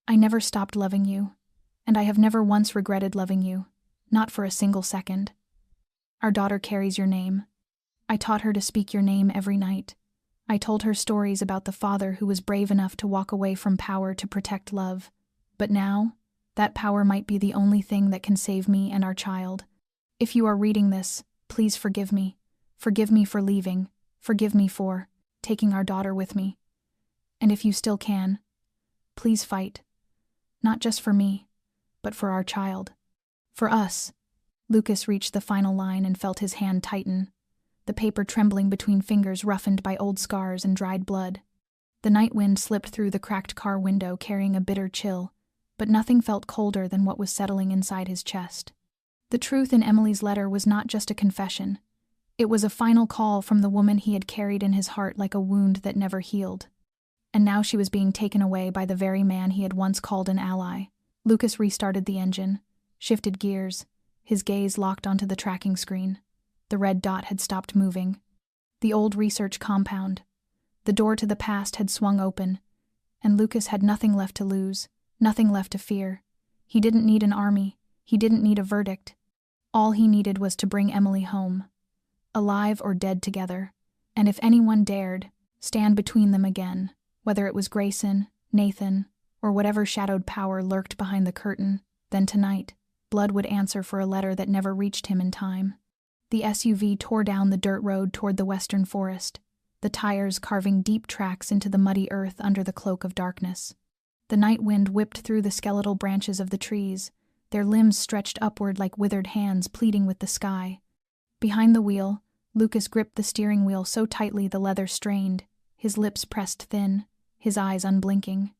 I never stopped loving you, and I have never once regretted loving you, not for a single second. Our daughter carries your name. I taught her to speak your name every night. I told her stories about the father who was brave enough to walk away from power to protect love. But now, that power might be the only thing that can save me and our child. If you are reading this, please forgive me. Forgive me for leaving. Forgive me for taking our daughter with me. And if you still can, please fight. Not just for me, but for our child. For us. Lucas reached the final line and felt his hand tighten, the paper trembling between fingers roughened by old scars and dried blood. The night wind slipped through the cracked car window carrying a bitter chill, but nothing felt colder than what was settling inside his chest. The truth in Emily's letter was not just a confession. It was a final call from the woman he had carried in his heart like a wound that never healed. And now she was being taken away by the very man he had once called an ally. Lucas restarted the engine, shifted gears, his gaze locked onto the tracking screen. The red dot had stopped moving. The old research compound. The door to the past had swung open, and Lucas had nothing left to lose, nothing left to fear. He didn't need an army. He didn't need a verdict. All he needed was to bring Emily home, alive or dead together, and if anyone dared, stand between them again, whether it was Grayson, Nathan, or whatever shadowed power lurked behind the curtain, then tonight, blood would answer for a letter that never reached him in time. The SUV tore down the dirt road toward the western forest, the tires carving deep tracks into the muddy earth under the cloak of darkness. The night wind whipped through the skeletal branches of the trees, their limbs stretched upward like withered hands pleading with the sky. Behind the wheel, Lucas gripped the steering wheel so tightly the leather strained, his lips pressed thin, his eyes unblinking.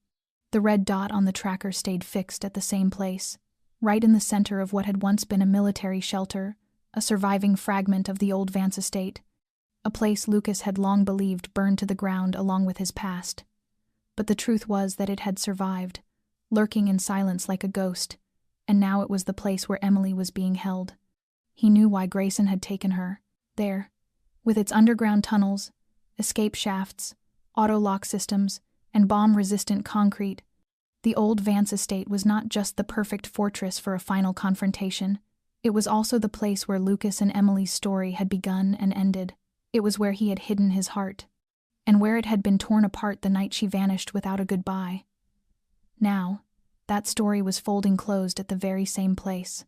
The red dot on the tracker stayed fixed at the same place, right in the center of what had once been a military shelter, a surviving fragment of the old Vance estate, a place Lucas had long believed burned to the ground along with his past. But the truth was that it had survived, lurking in silence like a ghost, and now it was the place where Emily was being held. He knew why Grayson had taken her, there, with its underground tunnels, escape shafts, auto-lock systems, and bomb-resistant concrete. The old Vance estate was not just the perfect fortress for a final confrontation. It was also the place where Lucas and Emily's story had begun and ended. It was where he had hidden his heart, and where it had been torn apart the night she vanished without a goodbye. Now, that story was folding closed at the very same place.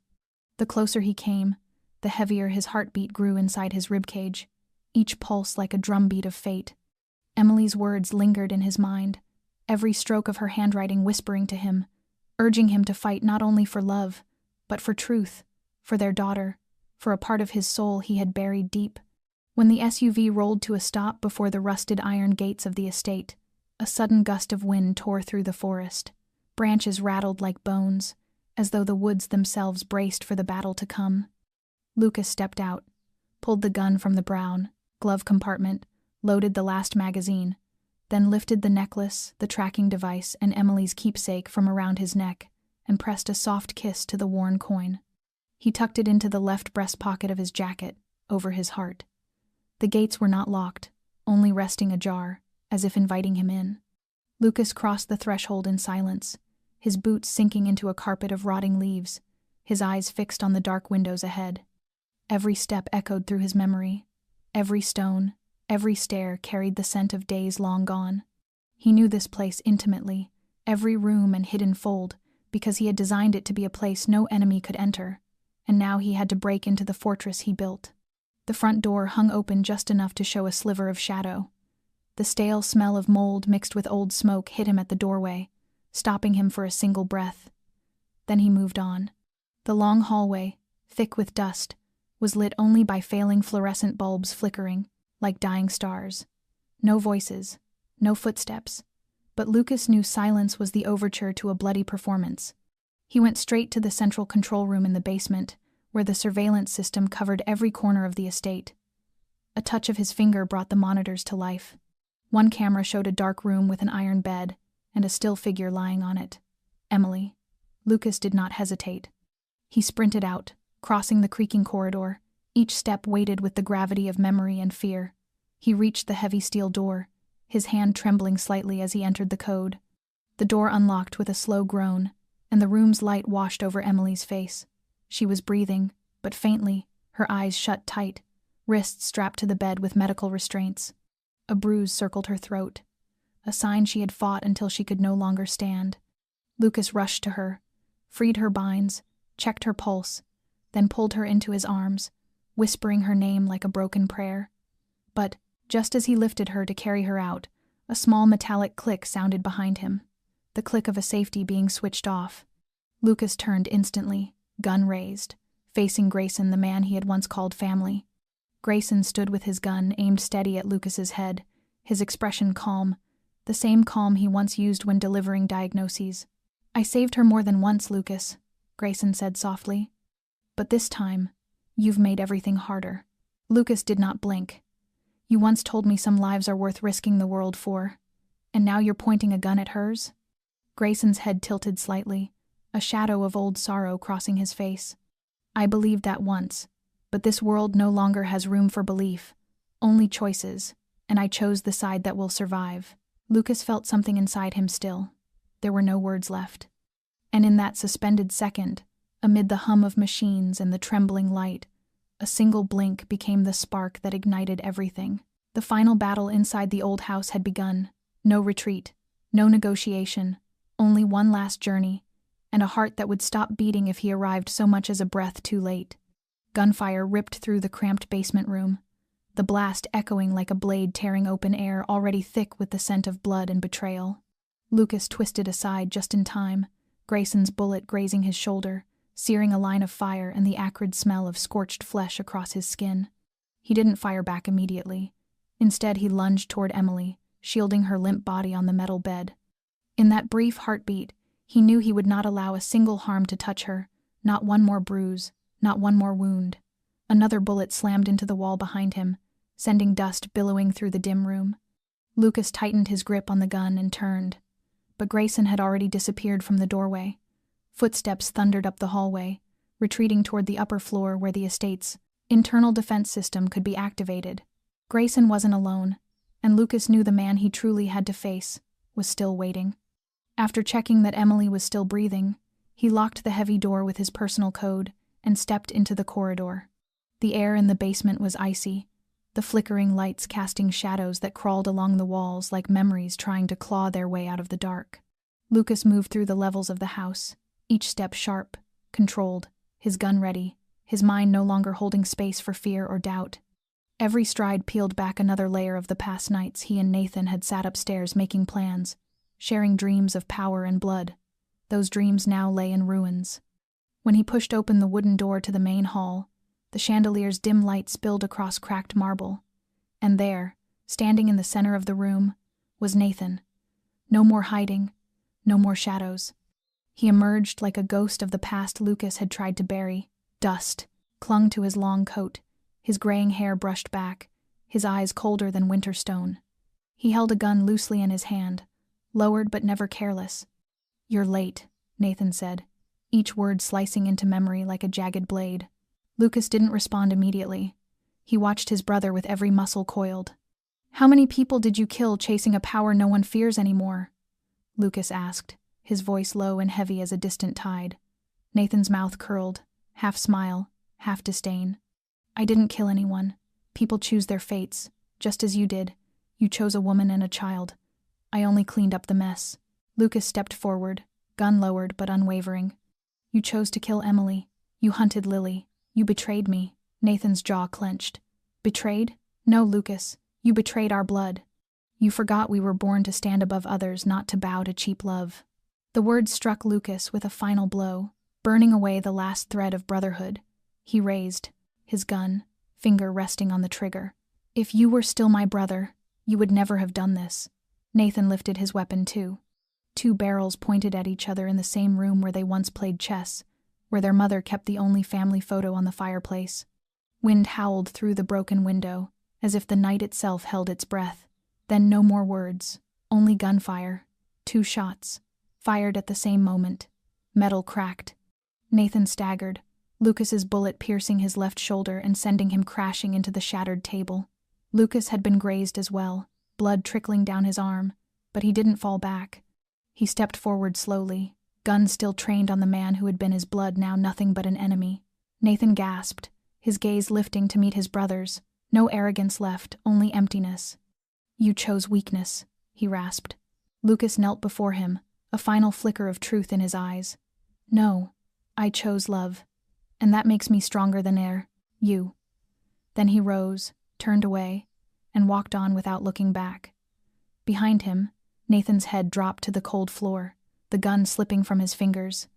The closer he came, the heavier his heartbeat grew inside his ribcage, each pulse like a drumbeat of fate. Emily's words lingered in his mind, every stroke of her handwriting whispering to him, urging him to fight not only for love, but for truth, for their daughter, for a part of his soul he had buried deep. When the SUV rolled to a stop before the rusted iron gates of the estate, a sudden gust of wind tore through the forest. Branches rattled like bones, as though the woods themselves braced for the battle to come. Lucas stepped out, pulled the gun from the brown glove compartment, loaded the last magazine, then lifted the necklace, the tracking device, and Emily's keepsake from around his neck, and pressed a soft kiss to the worn coin. He tucked it into the left breast pocket of his jacket, over his heart. The gates were not locked, only resting ajar, as if inviting him in. Lucas crossed the threshold in silence, his boots sinking into a carpet of rotting leaves, his eyes fixed on the dark windows ahead. Every step echoed through his memory. Every stone, every stair carried the scent of days long gone. He knew this place intimately, every room and hidden fold, because he had designed it to be a place no enemy could enter, and now he had to break into the fortress he built. The front door hung open just enough to show a sliver of shadow. The stale smell of mold mixed with old smoke hit him at the doorway, stopping him for a single breath. Then he moved on. The long hallway, thick with dust, was lit only by failing fluorescent bulbs flickering, like dying stars. No voices, no footsteps. But Lucas knew silence was the overture to a bloody performance. He went straight to the central control room in the basement, where the surveillance system covered every corner of the estate. A touch of his finger brought the monitors to life. One camera showed a dark room with an iron bed and a still figure lying on it. Emily. Lucas did not hesitate. He sprinted out, crossing the creaking corridor, each step weighted with the gravity of memory and fear. He reached the heavy steel door, his hand trembling slightly as he entered the code. The door unlocked with a slow groan, and the room's light washed over Emily's face. She was breathing, but faintly, her eyes shut tight, wrists strapped to the bed with medical restraints. A bruise circled her throat, a sign she had fought until she could no longer stand. Lucas rushed to her, freed her binds, checked her pulse, then pulled her into his arms, whispering her name like a broken prayer. But, just as he lifted her to carry her out, a small metallic click sounded behind him, the click of a safety being switched off. Lucas turned instantly, gun raised, facing Grayson, the man he had once called family. Grayson stood with his gun aimed steady at Lucas's head, his expression calm, the same calm he once used when delivering diagnoses. "I saved her more than once, Lucas," Grayson said softly. "But this time, you've made everything harder." Lucas did not blink. "You once told me some lives are worth risking the world for, and now you're pointing a gun at hers?" Grayson's head tilted slightly, a shadow of old sorrow crossing his face. "I believed that once, but this world no longer has room for belief, only choices, and I chose the side that will survive." Lucas felt something inside him still. There were no words left. And in that suspended second, amid the hum of machines and the trembling light, a single blink became the spark that ignited everything. The final battle inside the old house had begun. No retreat, no negotiation, only one last journey, and a heart that would stop beating if he arrived so much as a breath too late. Gunfire ripped through the cramped basement room, the blast echoing like a blade tearing open air already thick with the scent of blood and betrayal. Lucas twisted aside just in time, Grayson's bullet grazing his shoulder, searing a line of fire and the acrid smell of scorched flesh across his skin. He didn't fire back immediately. Instead, he lunged toward Emily, shielding her limp body on the metal bed. In that brief heartbeat, he knew he would not allow a single harm to touch her, not one more bruise, not one more wound. Another bullet slammed into the wall behind him, sending dust billowing through the dim room. Lucas tightened his grip on the gun and turned, but Grayson had already disappeared from the doorway. Footsteps thundered up the hallway, retreating toward the upper floor where the estate's internal defense system could be activated. Grayson wasn't alone, and Lucas knew the man he truly had to face was still waiting. After checking that Emily was still breathing, he locked the heavy door with his personal code and stepped into the corridor. The air in the basement was icy, the flickering lights casting shadows that crawled along the walls like memories trying to claw their way out of the dark. Lucas moved through the levels of the house, each step sharp, controlled, his gun ready, his mind no longer holding space for fear or doubt. Every stride peeled back another layer of the past nights he and Nathan had sat upstairs making plans, sharing dreams of power and blood. Those dreams now lay in ruins. When he pushed open the wooden door to the main hall, the chandelier's dim light spilled across cracked marble, and there, standing in the center of the room, was Nathan. No more hiding, no more shadows. He emerged like a ghost of the past Lucas had tried to bury. Dust clung to his long coat, his graying hair brushed back, his eyes colder than winter stone. He held a gun loosely in his hand, lowered but never careless. "You're late," Nathan said. each word slicing into memory like a jagged blade. Lucas didn't respond immediately. He watched his brother with every muscle coiled. "How many people did you kill chasing a power no one fears anymore?" Lucas asked, his voice low and heavy as a distant tide. Nathan's mouth curled, half smile, half disdain. "I didn't kill anyone. People choose their fates, just as you did. You chose a woman and a child. I only cleaned up the mess." Lucas stepped forward, gun lowered but unwavering. "You chose to kill Emily. You hunted Lily. You betrayed me." Nathan's jaw clenched. "Betrayed? No, Lucas. You betrayed our blood. You forgot we were born to stand above others, not to bow to cheap love." The words struck Lucas with a final blow, burning away the last thread of brotherhood. He raised, his gun, finger resting on the trigger. "If you were still my brother, you would never have done this." Nathan lifted his weapon too. Two barrels pointed at each other in the same room where they once played chess, where their mother kept the only family photo on the fireplace. Wind howled through the broken window, as if the night itself held its breath. Then no more words, only gunfire. 2 shots, fired at the same moment. Metal cracked. Nathan staggered, Lucas's bullet piercing his left shoulder and sending him crashing into the shattered table. Lucas had been grazed as well, blood trickling down his arm, but he didn't fall back. He stepped forward slowly, gun still trained on the man who had been his blood, now nothing but an enemy. Nathan gasped, his gaze lifting to meet his brother's. No arrogance left, only emptiness. "You chose weakness," he rasped. Lucas knelt before him, a final flicker of truth in his eyes. "No, I chose love, and that makes me stronger than you." Then he rose, turned away, and walked on without looking back. Behind him, Nathan's head dropped to the cold floor, the gun slipping from his fingers.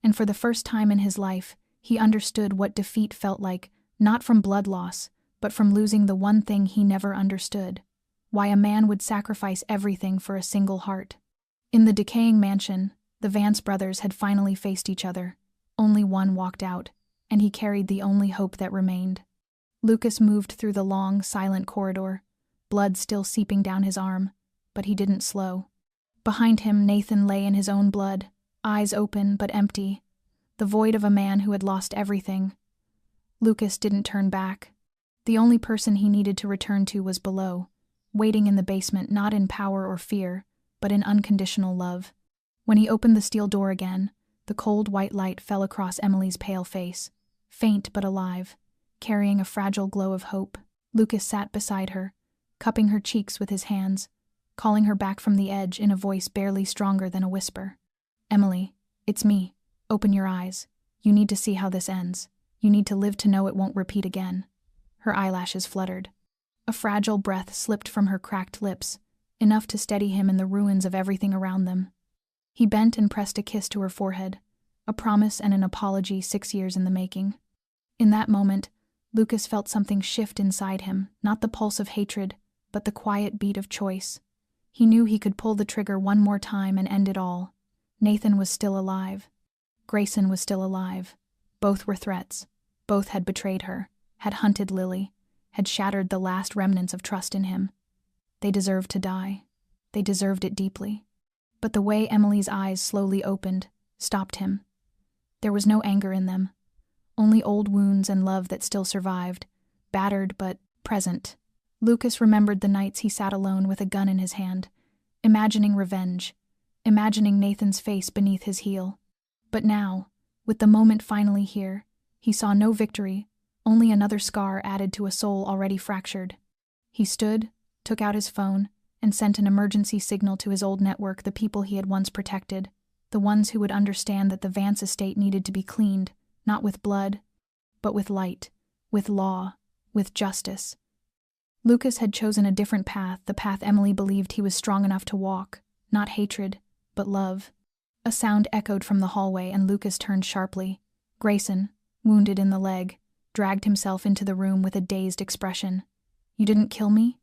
And for the first time in his life, he understood what defeat felt like, not from blood loss, but from losing the one thing he never understood: why a man would sacrifice everything for a single heart. In the decaying mansion, the Vance brothers had finally faced each other. Only one walked out, and he carried the only hope that remained. Lucas moved through the long, silent corridor, blood still seeping down his arm, but he didn't slow. Behind him, Nathan lay in his own blood, eyes open but empty, the void of a man who had lost everything. Lucas didn't turn back. The only person he needed to return to was below, waiting in the basement, not in power or fear, but in unconditional love. When he opened the steel door again, the cold white light fell across Emily's pale face, faint but alive, carrying a fragile glow of hope. Lucas sat beside her, cupping her cheeks with his hands, calling her back from the edge in a voice barely stronger than a whisper. "Emily, it's me. Open your eyes. You need to see how this ends. You need to live to know it won't repeat again." Her eyelashes fluttered. A fragile breath slipped from her cracked lips, enough to steady him in the ruins of everything around them. He bent and pressed a kiss to her forehead, a promise and an apology 6 years in the making. In that moment, Lucas felt something shift inside him, not the pulse of hatred, but the quiet beat of choice. He knew he could pull the trigger one more time and end it all. Nathan was still alive. Grayson was still alive. Both were threats. Both had betrayed her, had hunted Lily, had shattered the last remnants of trust in him. They deserved to die. They deserved it deeply. But the way Emily's eyes slowly opened stopped him. There was no anger in them, only old wounds and love that still survived, battered but present. Lucas remembered the nights he sat alone with a gun in his hand, imagining revenge, imagining Nathan's face beneath his heel. But now, with the moment finally here, he saw no victory, only another scar added to a soul already fractured. He stood, took out his phone, and sent an emergency signal to his old network, the people he had once protected, the ones who would understand that the Vance estate needed to be cleaned, not with blood, but with light, with law, with justice. Lucas had chosen a different path, the path Emily believed he was strong enough to walk, not hatred, but love. A sound echoed from the hallway, and Lucas turned sharply. Grayson, wounded in the leg, dragged himself into the room with a dazed expression. "You didn't kill me?"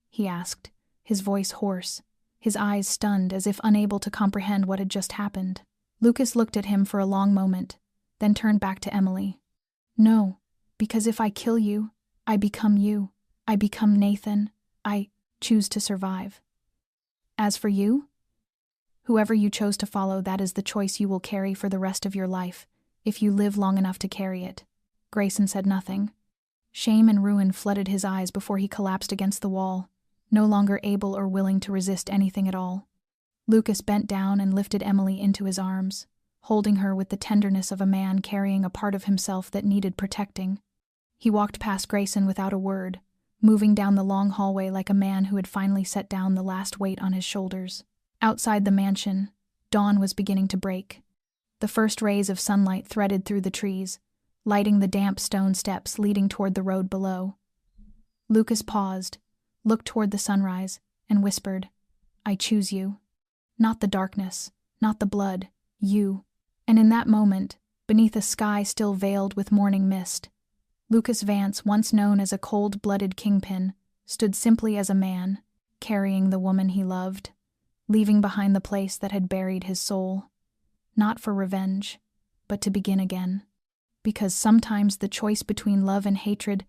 he asked, his voice hoarse, his eyes stunned as if unable to comprehend what had just happened. Lucas looked at him for a long moment, then turned back to Emily. "No, because if I kill you, I become you. I become Nathan. I choose to survive. As for you?" Whoever you chose to follow, that is the choice you will carry for the rest of your life, if you live long enough to carry it." Grayson said nothing. Shame and ruin flooded his eyes before he collapsed against the wall, no longer able or willing to resist anything at all. Lucas bent down and lifted Emily into his arms, holding her with the tenderness of a man carrying a part of himself that needed protecting. He walked past Grayson without a word, moving down the long hallway like a man who had finally set down the last weight on his shoulders. Outside the mansion, dawn was beginning to break. The first rays of sunlight threaded through the trees, lighting the damp stone steps leading toward the road below. Lucas paused, looked toward the sunrise, and whispered, "I choose you. Not the darkness, not the blood, you." And in that moment, beneath a sky still veiled with morning mist, Lucas Vance, once known as a cold-blooded kingpin, stood simply as a man, carrying the woman he loved, leaving behind the place that had buried his soul. Not for revenge, but to begin again. Because sometimes the choice between love and hatred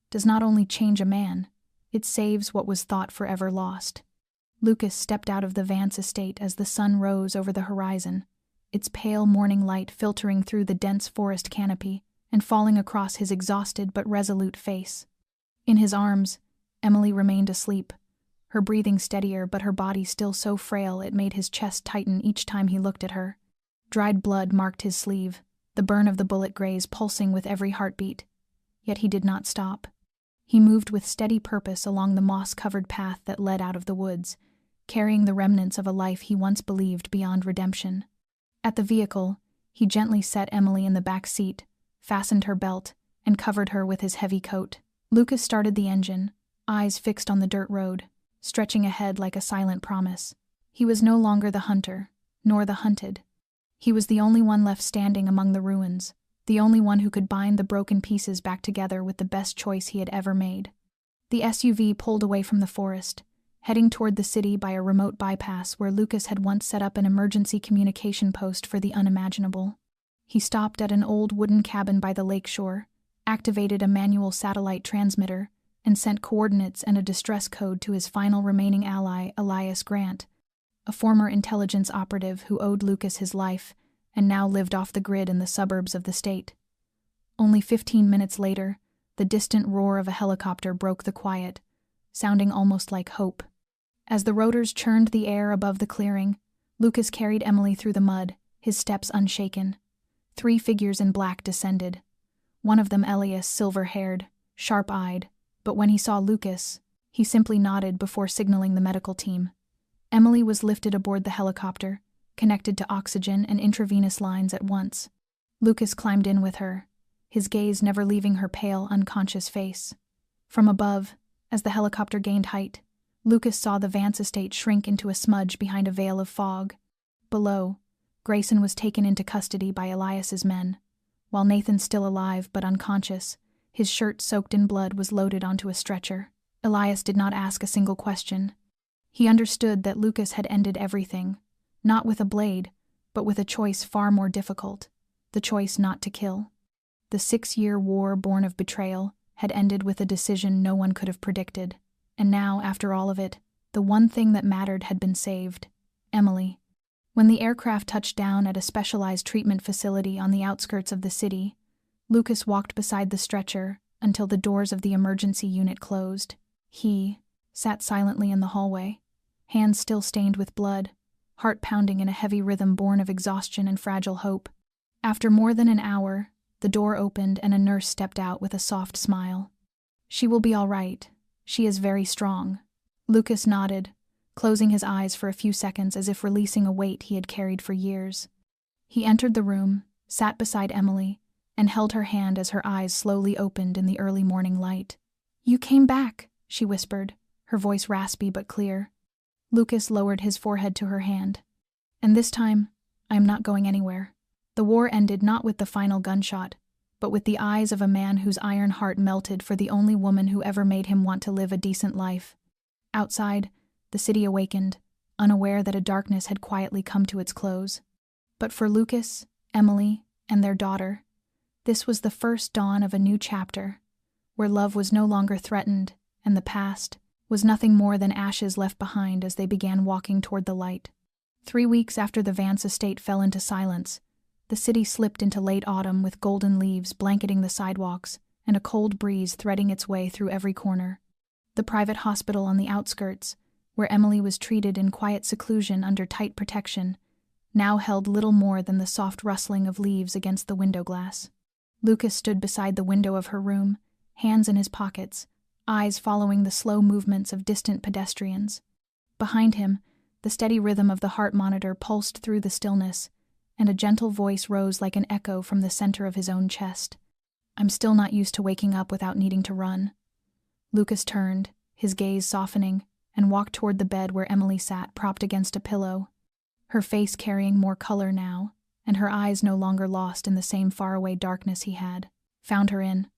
does not only change a man, it saves what was thought forever lost. Lucas stepped out of the Vance estate as the sun rose over the horizon, its pale morning light filtering through the dense forest canopy and falling across his exhausted but resolute face. In his arms, Emily remained asleep, her breathing steadier but her body still so frail it made his chest tighten each time he looked at her. Dried blood marked his sleeve, the burn of the bullet graze pulsing with every heartbeat. Yet he did not stop. He moved with steady purpose along the moss-covered path that led out of the woods, carrying the remnants of a life he once believed beyond redemption. At the vehicle, he gently set Emily in the back seat, fastened her belt, and covered her with his heavy coat. Lucas started the engine, eyes fixed on the dirt road, stretching ahead like a silent promise. He was no longer the hunter, nor the hunted. He was the only one left standing among the ruins, the only one who could bind the broken pieces back together with the best choice he had ever made. The SUV pulled away from the forest, heading toward the city by a remote bypass where Lucas had once set up an emergency communication post for the unimaginable. He stopped at an old wooden cabin by the lakeshore, activated a manual satellite transmitter, and sent coordinates and a distress code to his final remaining ally, Elias Grant, a former intelligence operative who owed Lucas his life and now lived off the grid in the suburbs of the state. Only 15 minutes later, the distant roar of a helicopter broke the quiet, sounding almost like hope. As the rotors churned the air above the clearing, Lucas carried Emily through the mud, his steps unshaken. 3 figures in black descended. One of them Elias, silver-haired, sharp-eyed, but when he saw Lucas, he simply nodded before signaling the medical team. Emily was lifted aboard the helicopter, connected to oxygen and intravenous lines at once. Lucas climbed in with her, his gaze never leaving her pale, unconscious face. From above, as the helicopter gained height, Lucas saw the Vance estate shrink into a smudge behind a veil of fog. Below, Grayson was taken into custody by Elias's men. While Nathan, still alive but unconscious, his shirt soaked in blood, was loaded onto a stretcher. Elias did not ask a single question. He understood that Lucas had ended everything, not with a blade, but with a choice far more difficult, the choice not to kill. The 6-year war born of betrayal had ended with a decision no one could have predicted, and now, after all of it, the one thing that mattered had been saved: Emily. When the aircraft touched down at a specialized treatment facility on the outskirts of the city, Lucas walked beside the stretcher until the doors of the emergency unit closed. He sat silently in the hallway, hands still stained with blood, heart pounding in a heavy rhythm born of exhaustion and fragile hope. After more than an hour, the door opened and a nurse stepped out with a soft smile. "She will be all right. She is very strong." Lucas nodded, closing his eyes for a few seconds as if releasing a weight he had carried for years. He entered the room, sat beside Emily, and held her hand as her eyes slowly opened in the early morning light. "You came back," she whispered, her voice raspy but clear. Lucas lowered his forehead to her hand. "And this time, I am not going anywhere." The war ended not with the final gunshot, but with the eyes of a man whose iron heart melted for the only woman who ever made him want to live a decent life. Outside, the city awakened, unaware that a darkness had quietly come to its close. But for Lucas, Emily, and their daughter, this was the first dawn of a new chapter, where love was no longer threatened, and the past was nothing more than ashes left behind as they began walking toward the light. 3 weeks after the Vance estate fell into silence, the city slipped into late autumn with golden leaves blanketing the sidewalks and a cold breeze threading its way through every corner. The private hospital on the outskirts, where Emily was treated in quiet seclusion under tight protection, now held little more than the soft rustling of leaves against the window glass. Lucas stood beside the window of her room, hands in his pockets, eyes following the slow movements of distant pedestrians. Behind him, the steady rhythm of the heart monitor pulsed through the stillness, and a gentle voice rose like an echo from the center of his own chest. "I'm still not used to waking up without needing to run." Lucas turned, his gaze softening, and walked toward the bed where Emily sat propped against a pillow, her face carrying more color now, and her eyes no longer lost in the same faraway darkness he had found her in.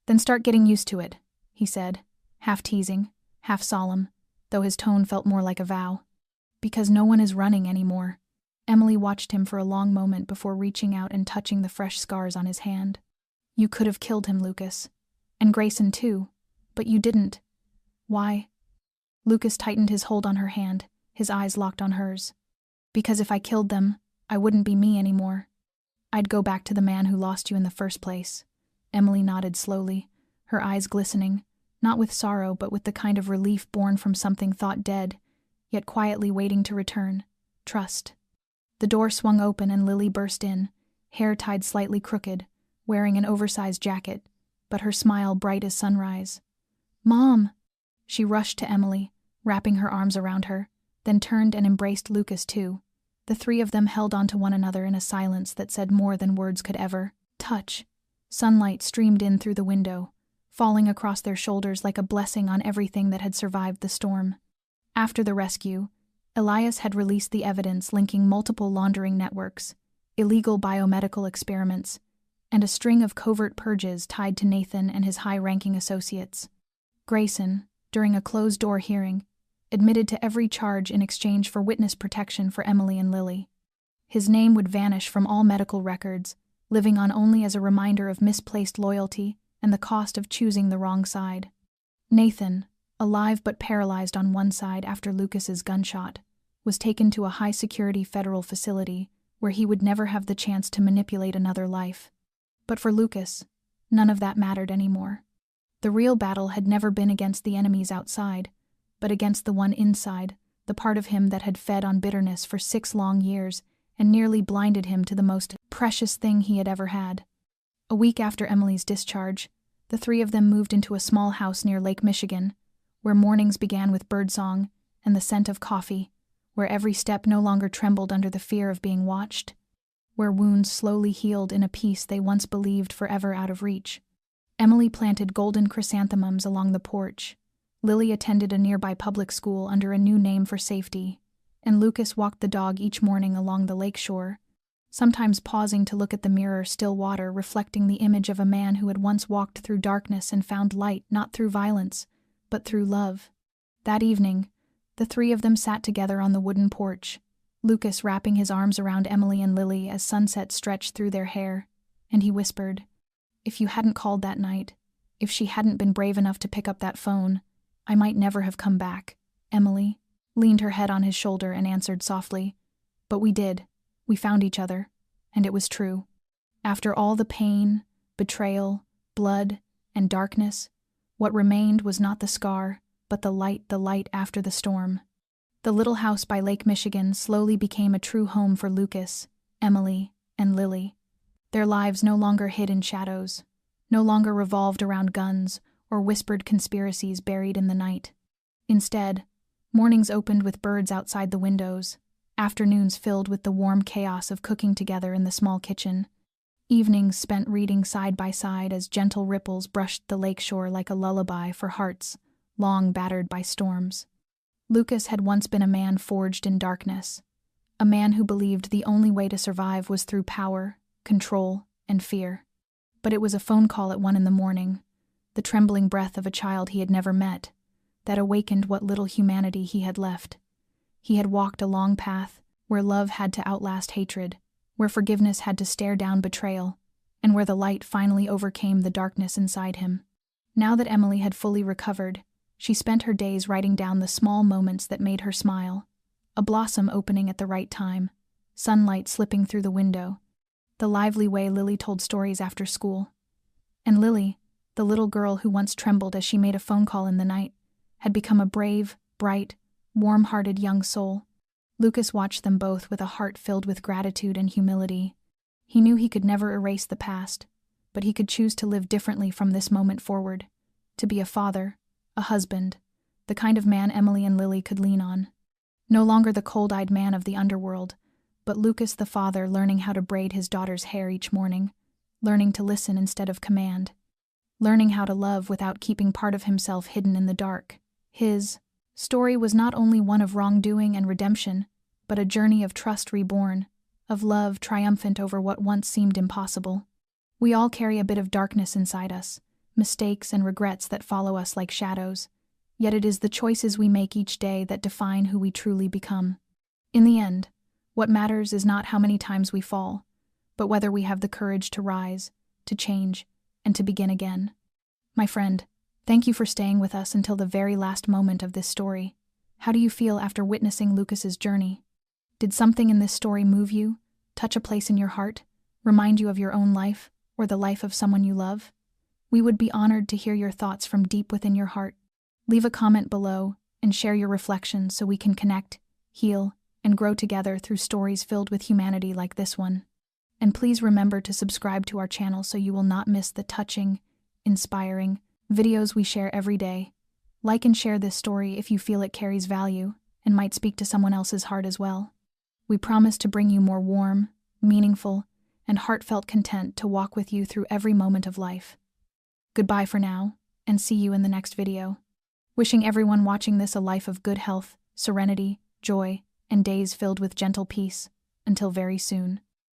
"Then start getting used to it," he said, half teasing, half solemn, though his tone felt more like a vow. "Because no one is running anymore." Emily watched him for a long moment before reaching out and touching the fresh scars on his hand. "You could have killed him, Lucas. And Grayson too. But you didn't. Why?" Lucas tightened his hold on her hand, his eyes locked on hers. "Because if I killed them, I wouldn't be me anymore. I'd go back to the man who lost you in the first place." Emily nodded slowly, her eyes glistening, not with sorrow but with the kind of relief born from something thought dead, yet quietly waiting to return. Trust. The door swung open and Lily burst in, hair tied slightly crooked, wearing an oversized jacket, but her smile bright as sunrise. "Mom!" She rushed to Emily, wrapping her arms around her, then turned and embraced Lucas too. The three of them held onto one another in a silence that said more than words could ever touch. Sunlight streamed in through the window, falling across their shoulders like a blessing on everything that had survived the storm. After the rescue, Elias had released the evidence linking multiple laundering networks, illegal biomedical experiments, and a string of covert purges tied to Nathan and his high-ranking associates. Grayson, during a closed-door hearing, admitted to every charge in exchange for witness protection for Emily and Lily. His name would vanish from all medical records, living on only as a reminder of misplaced loyalty and the cost of choosing the wrong side. Nathan, alive but paralyzed on one side after Lucas's gunshot, was taken to a high-security federal facility where he would never have the chance to manipulate another life. But for Lucas, none of that mattered anymore. The real battle had never been against the enemies outside, but against the one inside, the part of him that had fed on bitterness for 6 long years and nearly blinded him to the most precious thing he had ever had. A week after Emily's discharge, the three of them moved into a small house near Lake Michigan, where mornings began with birdsong and the scent of coffee, where every step no longer trembled under the fear of being watched, where wounds slowly healed in a peace they once believed forever out of reach. Emily planted golden chrysanthemums along the porch. Lily attended a nearby public school under a new name for safety, and Lucas walked the dog each morning along the lakeshore, sometimes pausing to look at the mirror still water reflecting the image of a man who had once walked through darkness and found light not through violence, but through love. That evening, the three of them sat together on the wooden porch, Lucas wrapping his arms around Emily and Lily as sunset stretched through their hair, and he whispered, "If you hadn't called that night, if she hadn't been brave enough to pick up that phone, I might never have come back." Emily leaned her head on his shoulder and answered softly, "But we did. We found each other, and it was true. After all the pain, betrayal, blood, and darkness, what remained was not the scar, but the light after the storm." The little house by Lake Michigan slowly became a true home for Lucas, Emily, and Lily. Their lives no longer hid in shadows, no longer revolved around guns or whispered conspiracies buried in the night. Instead, mornings opened with birds outside the windows, afternoons filled with the warm chaos of cooking together in the small kitchen, evenings spent reading side by side as gentle ripples brushed the lakeshore like a lullaby for hearts long battered by storms. Lucas had once been a man forged in darkness, a man who believed the only way to survive was through power, control, and fear. But it was a phone call at 1 a.m, the trembling breath of a child he had never met, that awakened what little humanity he had left. He had walked a long path where love had to outlast hatred, where forgiveness had to stare down betrayal, and where the light finally overcame the darkness inside him. Now that Emily had fully recovered, she spent her days writing down the small moments that made her smile, a blossom opening at the right time, sunlight slipping through the window, the lively way Lily told stories after school. And Lily, the little girl who once trembled as she made a phone call in the night, had become a brave, bright, warm-hearted young soul. Lucas watched them both with a heart filled with gratitude and humility. He knew he could never erase the past, but he could choose to live differently from this moment forward, to be a father, a husband, the kind of man Emily and Lily could lean on. No longer the cold-eyed man of the underworld, but Lucas the father learning how to braid his daughter's hair each morning, learning to listen instead of command, learning how to love without keeping part of himself hidden in the dark. His story was not only one of wrongdoing and redemption, but a journey of trust reborn, of love triumphant over what once seemed impossible. We all carry a bit of darkness inside us, mistakes and regrets that follow us like shadows, yet it is the choices we make each day that define who we truly become. In the end, what matters is not how many times we fall, but whether we have the courage to rise, to change, and to begin again. My friend, thank you for staying with us until the very last moment of this story. How do you feel after witnessing Lucas's journey? Did something in this story move you, touch a place in your heart, remind you of your own life, or the life of someone you love? We would be honored to hear your thoughts from deep within your heart. Leave a comment below and share your reflections so we can connect, heal, and grow together through stories filled with humanity like this one. And please remember to subscribe to our channel so you will not miss the touching, inspiring videos we share every day. Like and share this story if you feel it carries value and might speak to someone else's heart as well. We promise to bring you more warm, meaningful, and heartfelt content to walk with you through every moment of life. Goodbye for now, and see you in the next video. Wishing everyone watching this a life of good health, serenity, joy, and days filled with gentle peace. Until very soon.